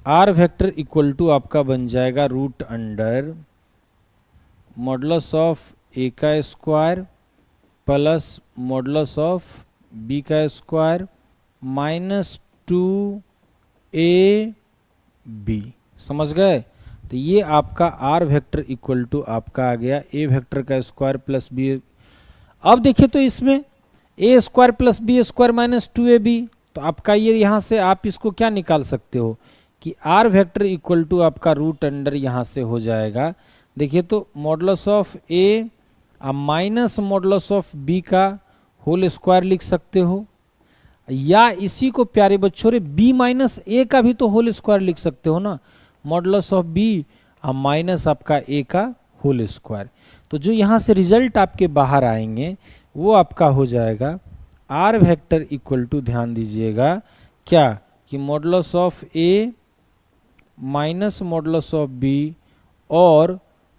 R vector equal to आपका बन जाएगा root under modulus of A का square plus modulus of B का स्क्वायर -2 ए बी। समझ गए? तो ये आपका आर वेक्टर इक्वल टू आपका आ गया ए वेक्टर का स्क्वायर प्लस बी। अब देखिए तो इसमें A square plus B square -2ab, तो आपका ये यहाँ से आप इसको क्या निकाल सकते हो कि आर वेक्टर इक्वल टू आपका रूट अंडर यहाँ से हो जाएगा। देखिए तो modulus of A minus modulus of B का होल स्क्वायर लिख सकते हो, या इसी को प्यारे बच्चों रे बी माइनस ए का भी तो होल स्क्वायर लिख सकते हो ना, मॉडुलस ऑफ बी माइनस आपका ए का होल स्क्वायर। तो जो यहाँ से रिजल्ट आपके बाहर आएंगे वो आपका हो जाएगा आर वेक्टर इक्वल टू, ध्यान दीजिएगा क्या, कि modulus of A minus modulus of B और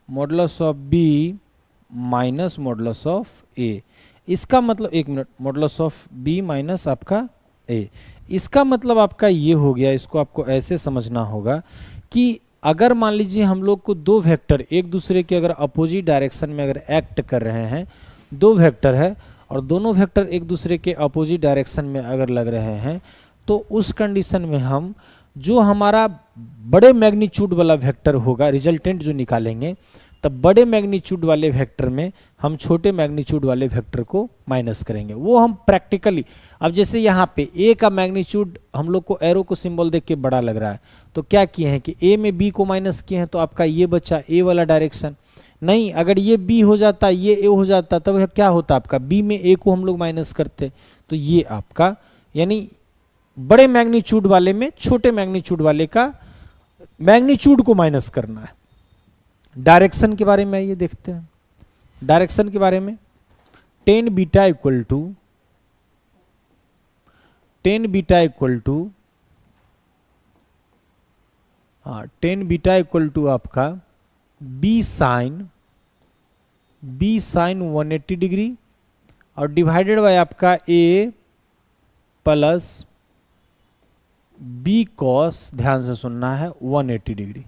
modulus of B minus modulus of A. इसका मतलब, एक minute, modulus of B minus आपका ए, इसका मतलब आपका ये हो गया। इसको आपको ऐसे समझना होगा कि अगर मान लीजिए हम लोग को दो वेक्टर एक दूसरे के अगर अपोजिट डायरेक्शन में अगर एक्ट कर रहे हैं, दो वेक्टर है और दोनों वेक्टर एक दूसरे के अपोजिट डायरेक्शन में अगर लग रहे हैं, तो उस कंडीशन में हम जो हमारा बड़े मैग्नीट्यूड वाला वेक्टर होगा, रिजल्टेंट जो निकालेंगे, तब बड़े मैग्नीट्यूड वाले वेक्टर में हम छोटे मैग्नीट्यूड वाले वेक्टर को माइनस करेंगे। वो हम प्रैक्टिकली, अब जैसे यहाँ पे ए का मैग्नीट्यूड हम लोग को एरो को सिंबल देख के बड़ा लग रहा है, तो क्या किए हैं कि ए में बी को माइनस किए हैं, तो आपका ये बचा ए वाला डायरेक्शन। नहीं, अगर ये बी हो जाता, ये ए हो जाता, तब क्या होता आपका, बी में ए को हम लोग माइनस करते। तो ये आपका यानी बड़े मैग्नीट्यूड वाले में छोटे मैग्नीट्यूड वाले का मैग्नीट्यूड को माइनस करना है। डायरेक्शन के बारे में आइए देखते हैं। डायरेक्शन के बारे में tan beta equal to tan beta equal to आपका बी साइन 180 डिग्री और डिवाइडेड बाय आपका ए प्लस बी कॉस, ध्यान से सुनना है, 180 डिग्री।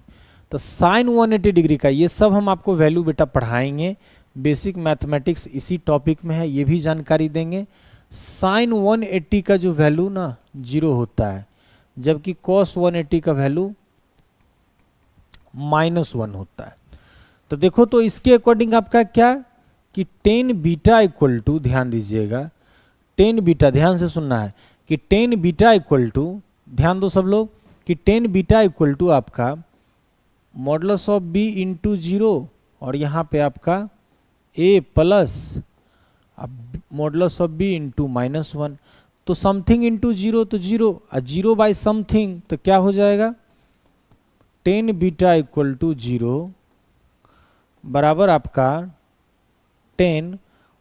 तो साइन 180 डिग्री का ये सब हम आपको वैल्यू बेटा पढ़ाएंगे, बेसिक मैथमेटिक्स इसी टॉपिक में है, ये भी जानकारी देंगे। साइन 180 का जो वैल्यू ना 0 होता है, जबकि कॉस 180 का वैल्यू -1 होता है। तो देखो तो इसके अकॉर्डिंग आपका क्या कि टेन बीटा इक्वल टू, ध्यान दीजिएगा, टेन बीटा, ध्यान से सुनना है कि टेन बीटा इक्वल टू, ध्यान दो सब लोग, कि टेन बीटा इक्वल टू आपका मॉडुलस ऑफ बी इंटू 0, और यहाँ पे आपका ए प्लस अब मॉडुलस ऑफ बी इंटू -1। तो समथिंग इंटू 0 तो 0, और 0 बाई समथिंग तो क्या हो जाएगा, टेन बीटा इक्वल टू 0 बराबर आपका टेन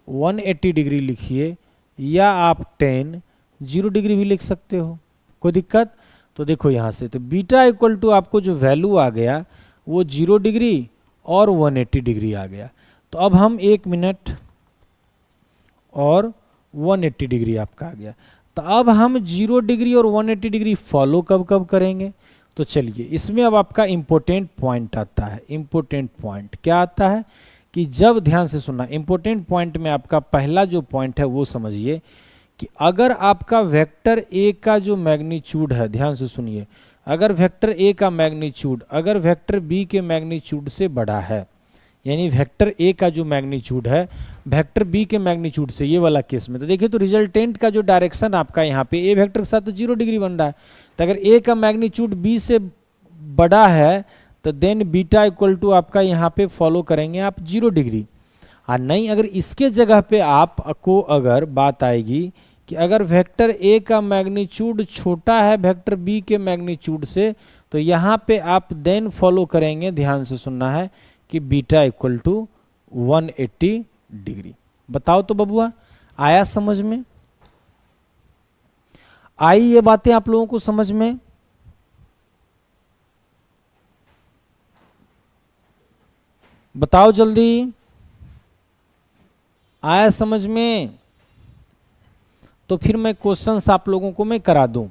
180 डिग्री लिखिए, या आप टेन 0 डिग्री भी लिख सकते हो, कोई दिक्कत। तो देखो यहाँ से तो बीटा इक्वल टू आपको जो वैल्यू आ गया वो 0 डिग्री और 180 डिग्री आ गया। तो अब हम 1 मिनट और 180 डिग्री आपका आ गया। तो अब हम 0 डिग्री और 180 डिग्री फॉलो कब कब करेंगे, तो चलिए इसमें अब आपका इंपॉर्टेंट पॉइंट आता है। इंपॉर्टेंट पॉइंट क्या आता है कि जब, ध्यान से सुनना, इंपॉर्टेंट पॉइंट में आपका पहला जो पॉइंट है वो समझिए कि अगर आपका वेक्टर ए का जो मैग्नीट्यूड है, ध्यान से सुनिए, अगर वेक्टर ए का मैग्नीट्यूड अगर वेक्टर बी के मैग्नीट्यूड से बड़ा है, यानी वेक्टर ए का जो मैग्नीट्यूड है वेक्टर बी के मैग्नीट्यूड से, ये वाला केस में, तो देखिए तो रिजल्टेंट का जो डायरेक्शन आपका यहाँ पे ए वेक्टर के साथ तो 0 डिग्री बन रहा है। तो अगर ए का मैग्नीट्यूड बी से बड़ा है तो देन बीटा इक्वल टू आपका यहाँ पे फॉलो करेंगे आप 0 डिग्री। और नहीं, अगर इसके जगह पे आपको अगर बात आएगी कि अगर वेक्टर ए का मैग्नीट्यूड छोटा है वेक्टर बी के मैग्नीट्यूड से, तो यहाँ पे आप देन फॉलो करेंगे, ध्यान से सुनना है, कि बीटा इक्वल टू 180 डिग्री। बताओ तो बबुआ, आया समझ में? आई ये बातें आप लोगों को समझ में? बताओ जल्दी, आया समझ में? तो फिर मैं क्वेश्चंस आप लोगों को मैं करा दूं।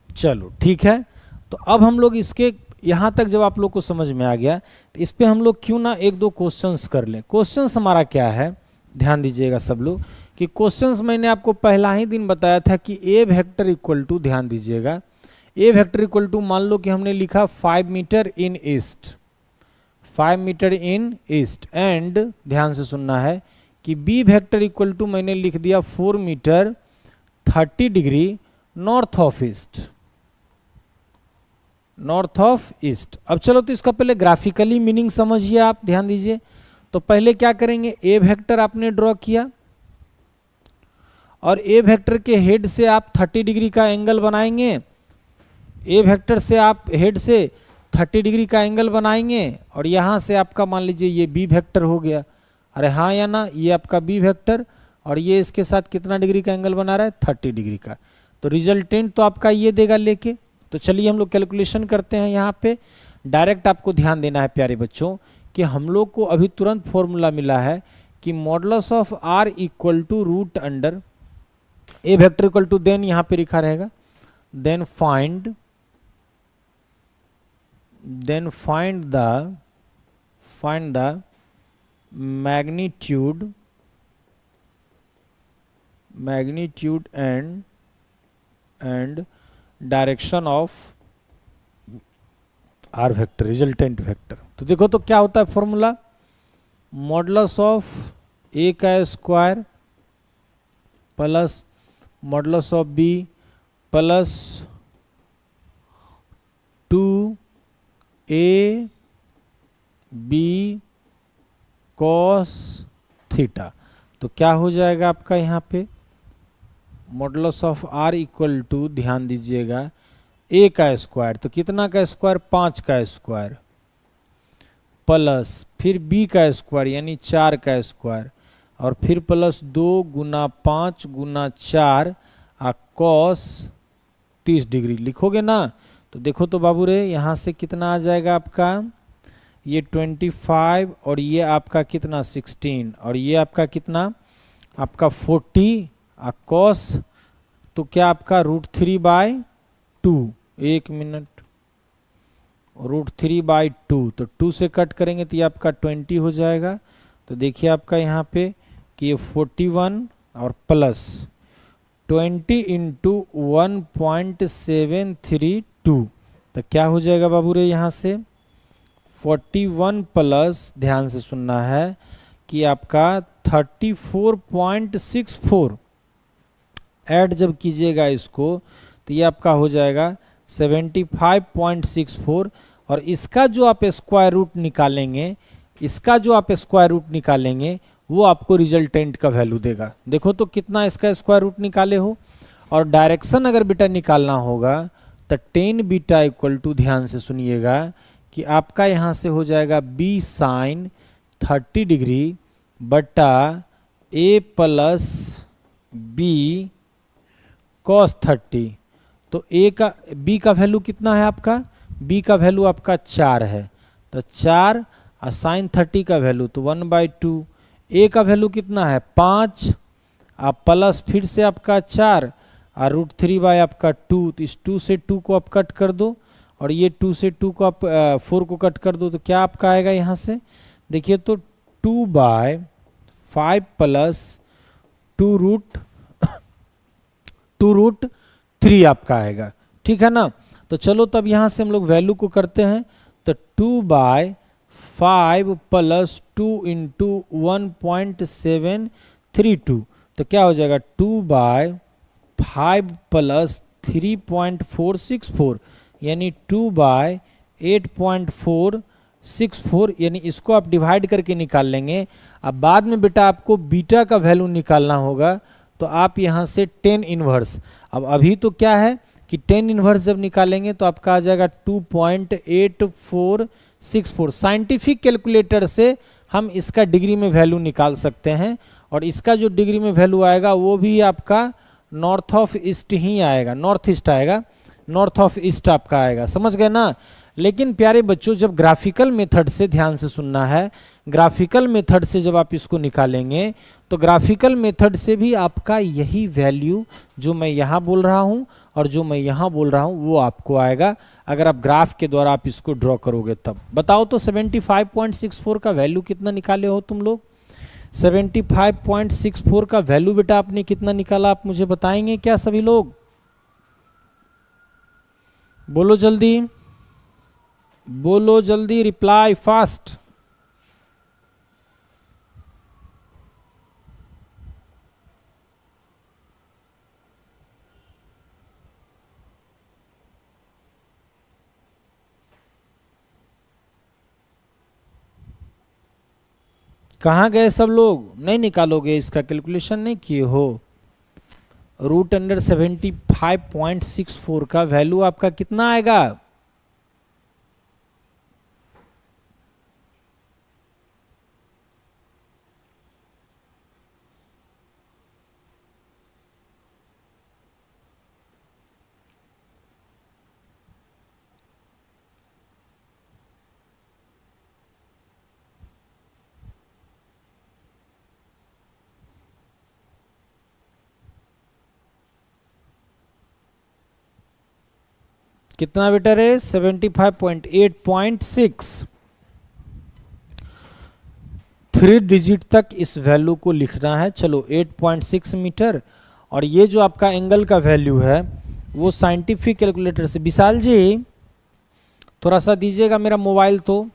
चलो ठीक है, तो अब हम लोग इसके यहां तक जब आप लोग को समझ में आ गया तो इस पे हम लोग क्यों ना एक दो क्वेश्चंस कर लें। क्वेश्चंस हमारा क्या है, ध्यान दीजिएगा सब लोग, कि क्वेश्चंस मैंने आपको पहला ही दिन बताया था कि ए वेक्टर इक्वल टू, ध्यान दीजिएगा, ए वेक्टर इक्वल टू, मान लो कि हमने लिखा 5 metre in east, 5 metre in east, and ध्यान से सुनना है कि बी वेक्टर इक्वल टू मैंने लिख दिया 4 metre 30 degree north of east, north of east. अब चलो तो इसका पहले ग्राफिकली मीनिंग समझिए आप, ध्यान दीजिए। तो पहले क्या करेंगे, ए वेक्टर आपने ड्रॉ किया और ए वेक्टर के हेड से आप 30 डिग्री का एंगल बनाएंगे, ए वेक्टर से आप हेड से 30 डिग्री का एंगल बनाएंगे, और यहां से आपका मान लीजिए ये बी वेक्टर हो गया, अरे हाँ या ना, ये आपका बी वेक्टर, और ये इसके साथ कितना डिग्री का एंगल बना रहा है, 30 डिग्री का। तो रिजल्टेंट तो आपका ये देगा लेके। तो चलिए हम लोग कैलकुलेशन करते हैं। यहाँ पे डायरेक्ट आपको ध्यान देना है प्यारे बच्चों कि हम लोग को अभी तुरंत फॉर्मूला मिला है कि modulus of R equal to root under A vector equal to, then यहाँ पे लिखा रहेगा, then find the magnitude and direction of R vector, resultant vector. तो देखो तो क्या होता है फॉर्मूला, मॉडुलस ऑफ ए का square plus modulus of B plus 2ab cos theta. तो क्या हो जाएगा आपका यहाँ पे, modulus of R equal to, ध्यान दीजिएगा, ए का स्क्वायर, तो कितना का स्क्वायर, 5 का स्क्वायर, प्लस फिर बी का स्क्वायर यानी 4 का स्क्वायर, और फिर प्लस 2 गुना 5 गुना 4 कॉस 30 डिग्री लिखोगे ना। तो देखो तो बाबू रे, यहाँ से कितना आ जाएगा आपका, ये 25 और ये आपका कितना 16 और ये आपका कितना आपका 40 कॉस, तो क्या आपका √3/2, 1 मिनट, √3/2, तो 2 से कट करेंगे तो ये आपका 20 हो जाएगा। तो देखिए आपका यहाँ पे कि ये 41 और प्लस 20 इंटू 1.732, तो क्या हो जाएगा बाबू रे यहाँ से 41 प्लस, ध्यान से सुनना है कि आपका 34.64 ऐड जब कीजिएगा इसको तो ये आपका हो जाएगा 75.64, और इसका जो आप स्क्वायर रूट निकालेंगे, इसका जो आप स्क्वायर रूट निकालेंगे वो आपको रिजल्टेंट का वैल्यू देगा। देखो तो कितना इसका स्क्वायर रूट निकाले हो, और डायरेक्शन अगर बेटा निकालना होगा तो tan बीटा इक्वल टू, ध्यान से सुनिएगा कि आपका यहाँ से हो जाएगा b sin 30 डिग्री बटा a प्लस b cos 30। तो b का वैल्यू कितना है आपका, b का वैल्यू आपका 4 है, तो 4 और साइन 30 का वैल्यू तो 1/2, a का वैल्यू कितना है 5 और प्लस फिर से आपका 4 और √3 आपका 2, तो इस 2 से 2 को आप कट कर दो और ये 2 से 2 को आप 4 को कट कर दो, तो क्या आपका आएगा यहाँ से देखिए तो 2/5 प्लस 2√3 आपका आएगा, ठीक है ना। तो चलो तब यहाँ से हम लोग वैल्यू को करते हैं, तो 2/5 प्लस 2 इंटू 1.732, तो क्या हो जाएगा 2/5 प्लस 3.464 यानी 2/8.464, यानी इसको आप डिवाइड करके निकाल लेंगे। अब बाद में बेटा आपको बीटा का वैल्यू निकालना होगा, तो आप यहाँ से 10 इनवर्स, अब अभी तो क्या है कि 10 इनवर्स जब निकालेंगे तो आपका आ जाएगा 2.8464। साइंटिफिक कैलकुलेटर से हम इसका डिग्री में वैल्यू निकाल सकते हैं, और इसका जो डिग्री में वैल्यू आएगा वो भी आपका नॉर्थ ऑफ ईस्ट ही आएगा, नॉर्थ ईस्ट आएगा, नॉर्थ ऑफ ईस्ट आपका आएगा, समझ गए ना। लेकिन प्यारे बच्चों जब ग्राफिकल मेथड से, ध्यान से सुनना है, ग्राफिकल मेथड से जब आप इसको निकालेंगे तो ग्राफिकल मेथड से भी आपका यही वैल्यू जो मैं यहाँ बोल रहा हूँ और जो मैं यहाँ बोल रहा हूँ वो आपको आएगा, अगर आप ग्राफ के द्वारा आप इसको ड्रॉ करोगे तब। बताओ तो 75.64 का वैल्यू कितना निकाले हो तुम लोग, 75.64 का वैल्यू बेटा आपने कितना निकाला, आप मुझे बताएंगे क्या सभी लोग, बोलो जल्दी, बोलो जल्दी, रिप्लाई फास्ट। कहाँ गए सब लोग, नहीं निकालोगे, इसका कैलकुलेशन नहीं किए हो। √75.64 का वैल्यू आपका कितना आएगा, कितना बेटा रे 75.8.6, 3 डिजिट तक इस वैल्यू को लिखना है। चलो 8.6 मीटर, और ये जो आपका एंगल का वैल्यू है वो साइंटिफिक कैलकुलेटर से, विशाल जी थोड़ा सा दीजिएगा मेरा मोबाइल, तो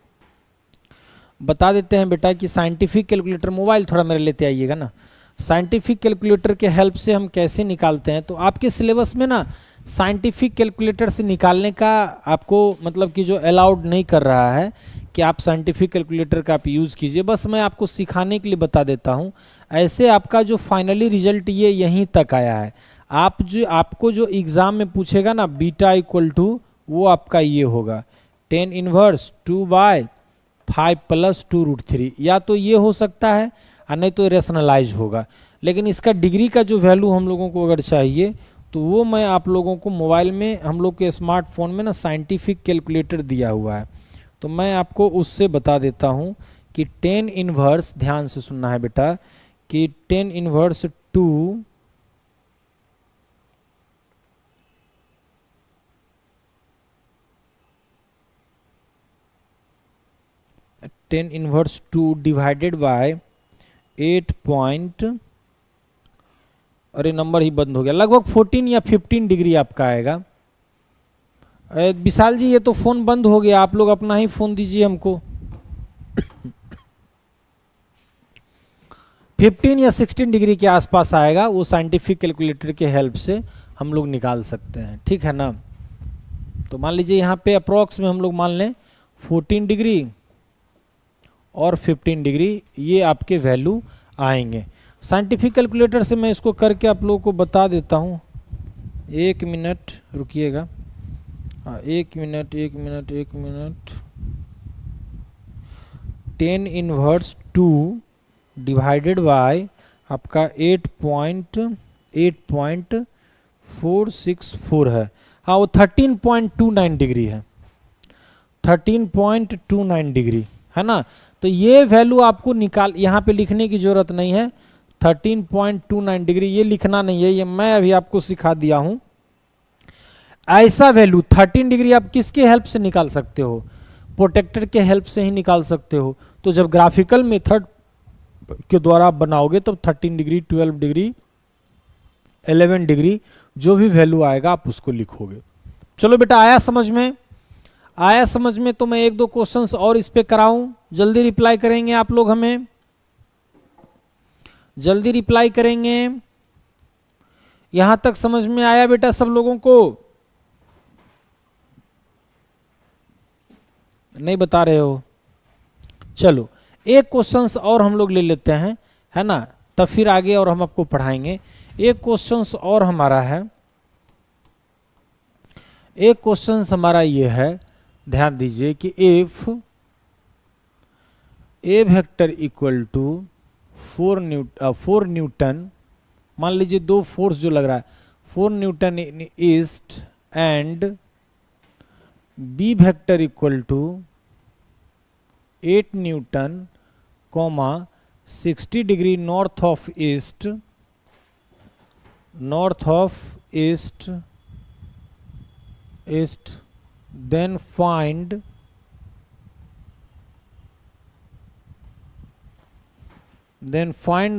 बता देते हैं बेटा कि साइंटिफिक कैलकुलेटर, मोबाइल थोड़ा मेरे लेते आइएगा ना। साइंटिफिक कैलकुलेटर के हेल्प से हम कैसे निकालते हैं, तो आपके सिलेबस में ना साइंटिफिक कैलकुलेटर से निकालने का आपको मतलब कि जो अलाउड नहीं कर रहा है कि आप साइंटिफिक कैलकुलेटर का आप यूज़ कीजिए, बस मैं आपको सिखाने के लिए बता देता हूँ। ऐसे आपका जो फाइनली रिजल्ट ये यहीं तक आया है। आपको जो एग्ज़ाम में पूछेगा ना बीटा इक्वल टू, वो आपका ये होगा 10 इनवर्स 2/5 प्लस 2√3, या तो ये हो सकता है और नहीं तो रेशनलाइज होगा। लेकिन इसका डिग्री का जो वैल्यू हम लोगों को अगर चाहिए तो वो मैं आप लोगों को मोबाइल में, हम लोग के स्मार्टफोन में ना साइंटिफिक कैलकुलेटर दिया हुआ है, तो मैं आपको उससे बता देता हूं कि टेन इनवर्स, ध्यान से सुनना है बेटा, कि tan inverse 2 tan inverse 2 divided by 8 point, अरे नंबर ही बंद हो गया, लगभग 14 या 15 डिग्री आपका आएगा। विशाल जी ये तो फोन बंद हो गया, आप लोग अपना ही फोन दीजिए हमको। 15 या 16 डिग्री के आसपास आएगा, वो साइंटिफिक कैलकुलेटर के हेल्प से हम लोग निकाल सकते हैं, ठीक है ना। तो मान लीजिए यहाँ पे अप्रोक्स में हम लोग मान लें 14 डिग्री और 15 डिग्री, ये आपके वैल्यू आएंगे। साइंटिफिक कैलकुलेटर से मैं इसको करके आप लोगों को बता देता हूँ। 1 मिनट रुकिएगा, हाँ 1 minute 1 minute 1 minute. 10 inverse 2 divided by आपका 8.464 है, हाँ वो 13.29 डिग्री है, 13.29 डिग्री है ना। तो ये वैल्यू आपको निकाल, यहाँ पे लिखने की जरूरत नहीं है, 13.29 डिग्री ये लिखना नहीं है, ये मैं अभी आपको सिखा दिया हूं। ऐसा वैल्यू 13 डिग्री आप किसके हेल्प से निकाल सकते हो? प्रोटेक्टर के हेल्प से ही निकाल सकते हो। तो जब ग्राफिकल मेथड के द्वारा आप बनाओगे तो 13 डिग्री, 12 डिग्री, 11 डिग्री जो भी वैल्यू आएगा आप उसको लिखोगे। चलो बेटा आया समझ में? आया समझ में? तो मैं 1-2 क्वेश्चंस और इस पे कराऊं, जल्दी रिप्लाई करेंगे आप लोग, हमें जल्दी रिप्लाई करेंगे। यहां तक समझ में आया बेटा सब लोगों को? नहीं बता रहे हो? चलो एक क्वेश्चंस और हम लोग ले लेते हैं, है ना, तब फिर आगे और हम आपको पढ़ाएंगे। एक क्वेश्चंस और हमारा है, एक क्वेश्चंस हमारा ये है, ध्यान दीजिए कि if A vector equal to 4 newton, मान लीजिए दो फोर्स जो लग रहा है 4 newton in east and B vector equal to 8 newton comma 60 degree north of east, north of east east, then find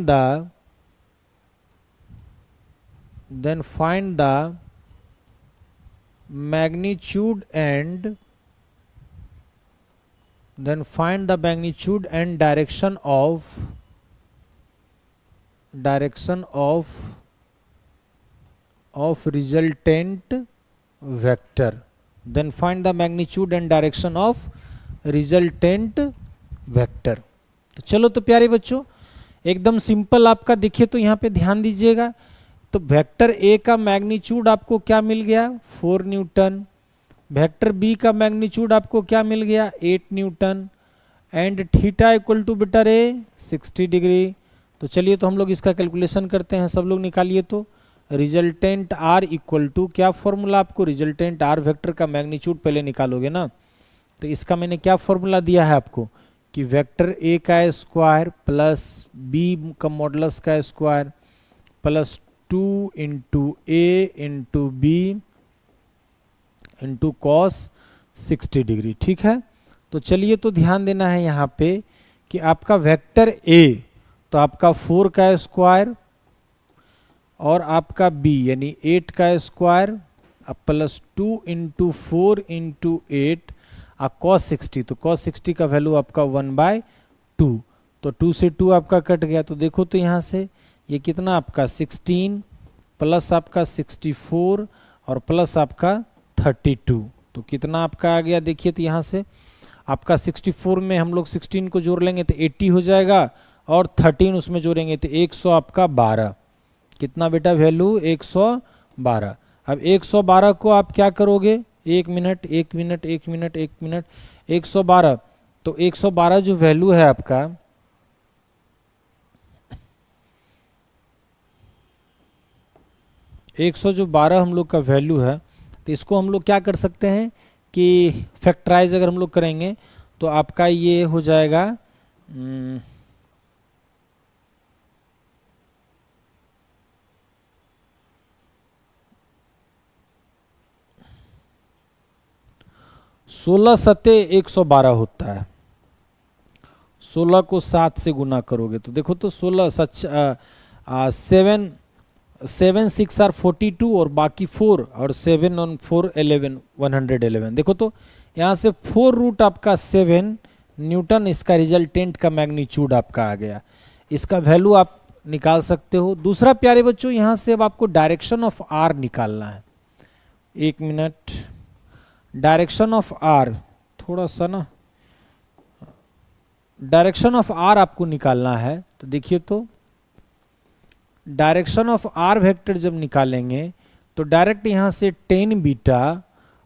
the magnitude and direction of resultant vector, then find the magnitude and direction of resultant vector। तो चलो तो प्यारे बच्चों एकदम simple आपका देखिए, तो यहाँ पे ध्यान दीजिएगा। तो वेक्टर ए का मैग्नीट्यूड आपको क्या मिल गया? 4 न्यूटन। वेक्टर बी का मैग्नीट्यूड आपको क्या मिल गया? 8 newton. And theta equal to बेटा रे 60 डिग्री। तो चलिए तो हम लोग इसका कैलकुलेशन करते हैं, सब लोग निकालिए। तो रिजल्टेंट आर इक्वल टू, क्या फॉर्मूला आपको? रिजल्टेंट आर वेक्टर का मैग्नीट्यूड पहले निकालोगे ना, तो इसका मैंने क्या फॉर्मूला दिया है आपको कि वेक्टर ए का स्क्वायर प्लस बी का मॉडुलस का square plus 2 into A into B into cos 60 degree, ठीक है। तो चलिए तो ध्यान देना है यहाँ पे कि आपका वेक्टर ए, तो आपका 4 का स्क्वायर और आपका बी यानी 8 का square plus 2 into 4 into 8 cos 60, तो कॉस 60 का वैल्यू आपका 1/2, तो 2 से 2 आपका कट गया। तो देखो तो यहाँ से ये कितना आपका 16 प्लस आपका 64 और प्लस आपका 32, तो कितना आपका आ गया? देखिए तो यहाँ से आपका 64 में हम लोग 16 को जोड़ लेंगे तो 80 हो जाएगा और 13 उसमें जोड़ेंगे तो 100 आपका 12, कितना बेटा वैल्यू? 112। अब 112 को आप क्या करोगे? 1 मिनट 1 मिनट 1 मिनट 1 मिनट 112, तो 112 जो वैल्यू है आपका 112 हम लोग का वैल्यू है, तो इसको हम लोग क्या कर सकते हैं कि फैक्टराइज अगर हम लोग करेंगे तो आपका ये हो जाएगा 16 सत्ते 112 होता है। 16 को 7 से गुना करोगे तो देखो तो 16 सच 7 6 आर 42 और बाकी 4 और 7 on 4 11 111। देखो तो यहाँ से 4 रूट आपका 7 न्यूटन इसका रिजल्टेंट का मैग्नीट्यूड आपका आ गया। इसका वैल्यू आप निकाल सकते हो। दूसरा प्यारे बच्चों, यहाँ से अब आपको डायरेक्शन ऑफ आर निकालना है। 1 मिनट, डायरेक्शन ऑफ आर थोड़ा सा ना, डायरेक्शन ऑफ आर आपको निकालना है। तो देखिए तो डायरेक्शन ऑफ आर वेक्टर जब निकालेंगे तो डायरेक्ट यहाँ से 10 बीटा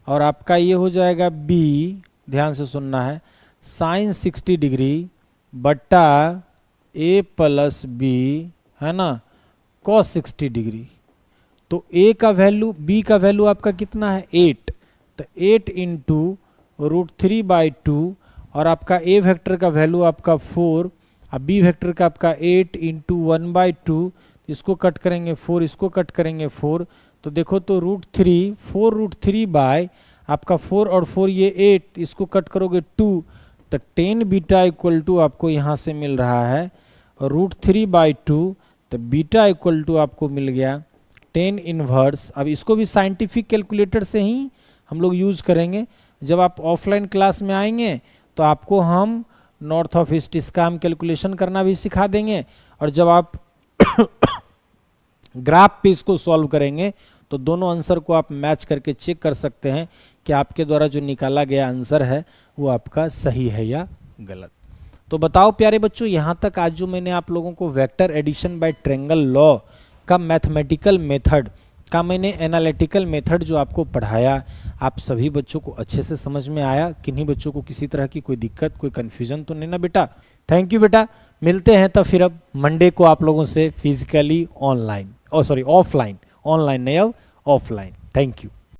और आपका ये हो जाएगा बी, ध्यान से सुनना है, साइन 60 डिग्री बट्टा ए प्लस बी, है ना, कॉस 60 डिग्री। तो ए का वैल्यू, बी का वैल्यू आपका कितना है 8, तो 8 इंटू √3/2 और आपका ए वेक्टर का वैल्यू आपका 4 और बी वेक्टर का आपका 8 इंटू 1/2, इसको कट करेंगे 4, इसको कट करेंगे 4, तो देखो तो √3, 4√3 बाय आपका 4 और 4 ये 8, इसको कट करोगे 2, तो 10 बीटा इक्वल टू आपको यहाँ से मिल रहा है √3/2, तो बीटा इक्वल टू आपको मिल गया 10 इनवर्स। अब इसको भी साइंटिफिक कैलकुलेटर से ही हम लोग यूज करेंगे। जब आप ऑफलाइन क्लास में आएंगे तो आपको हम नॉर्थ ऑफ ईस्ट इसका हम कैलकुलेशन करना भी सिखा देंगे, और जब आप ग्राफ पे इसको सॉल्व करेंगे तो दोनों आंसर को आप मैच करके चेक कर सकते हैं कि आपके द्वारा जो निकाला गया आंसर है वो आपका सही है या गलत। तो बताओ प्यारे बच्चों, यहाँ तक आज जो मैंने आप लोगों को vector addition by triangle law का मैथमेटिकल मेथड का मैंने एनालिटिकल मेथड जो आपको पढ़ाया, आप सभी बच्चों को अच्छे से समझ में आया? किन्हीं बच्चों को किसी तरह की कोई दिक्कत, कोई कन्फ्यूजन तो नहीं ना बेटा? थैंक यू बेटा। मिलते हैं तो फिर अब मंडे को आप लोगों से फिजिकली ऑनलाइन, ऑफलाइन, ऑनलाइन नहीं, अब ऑफलाइन। Thank you.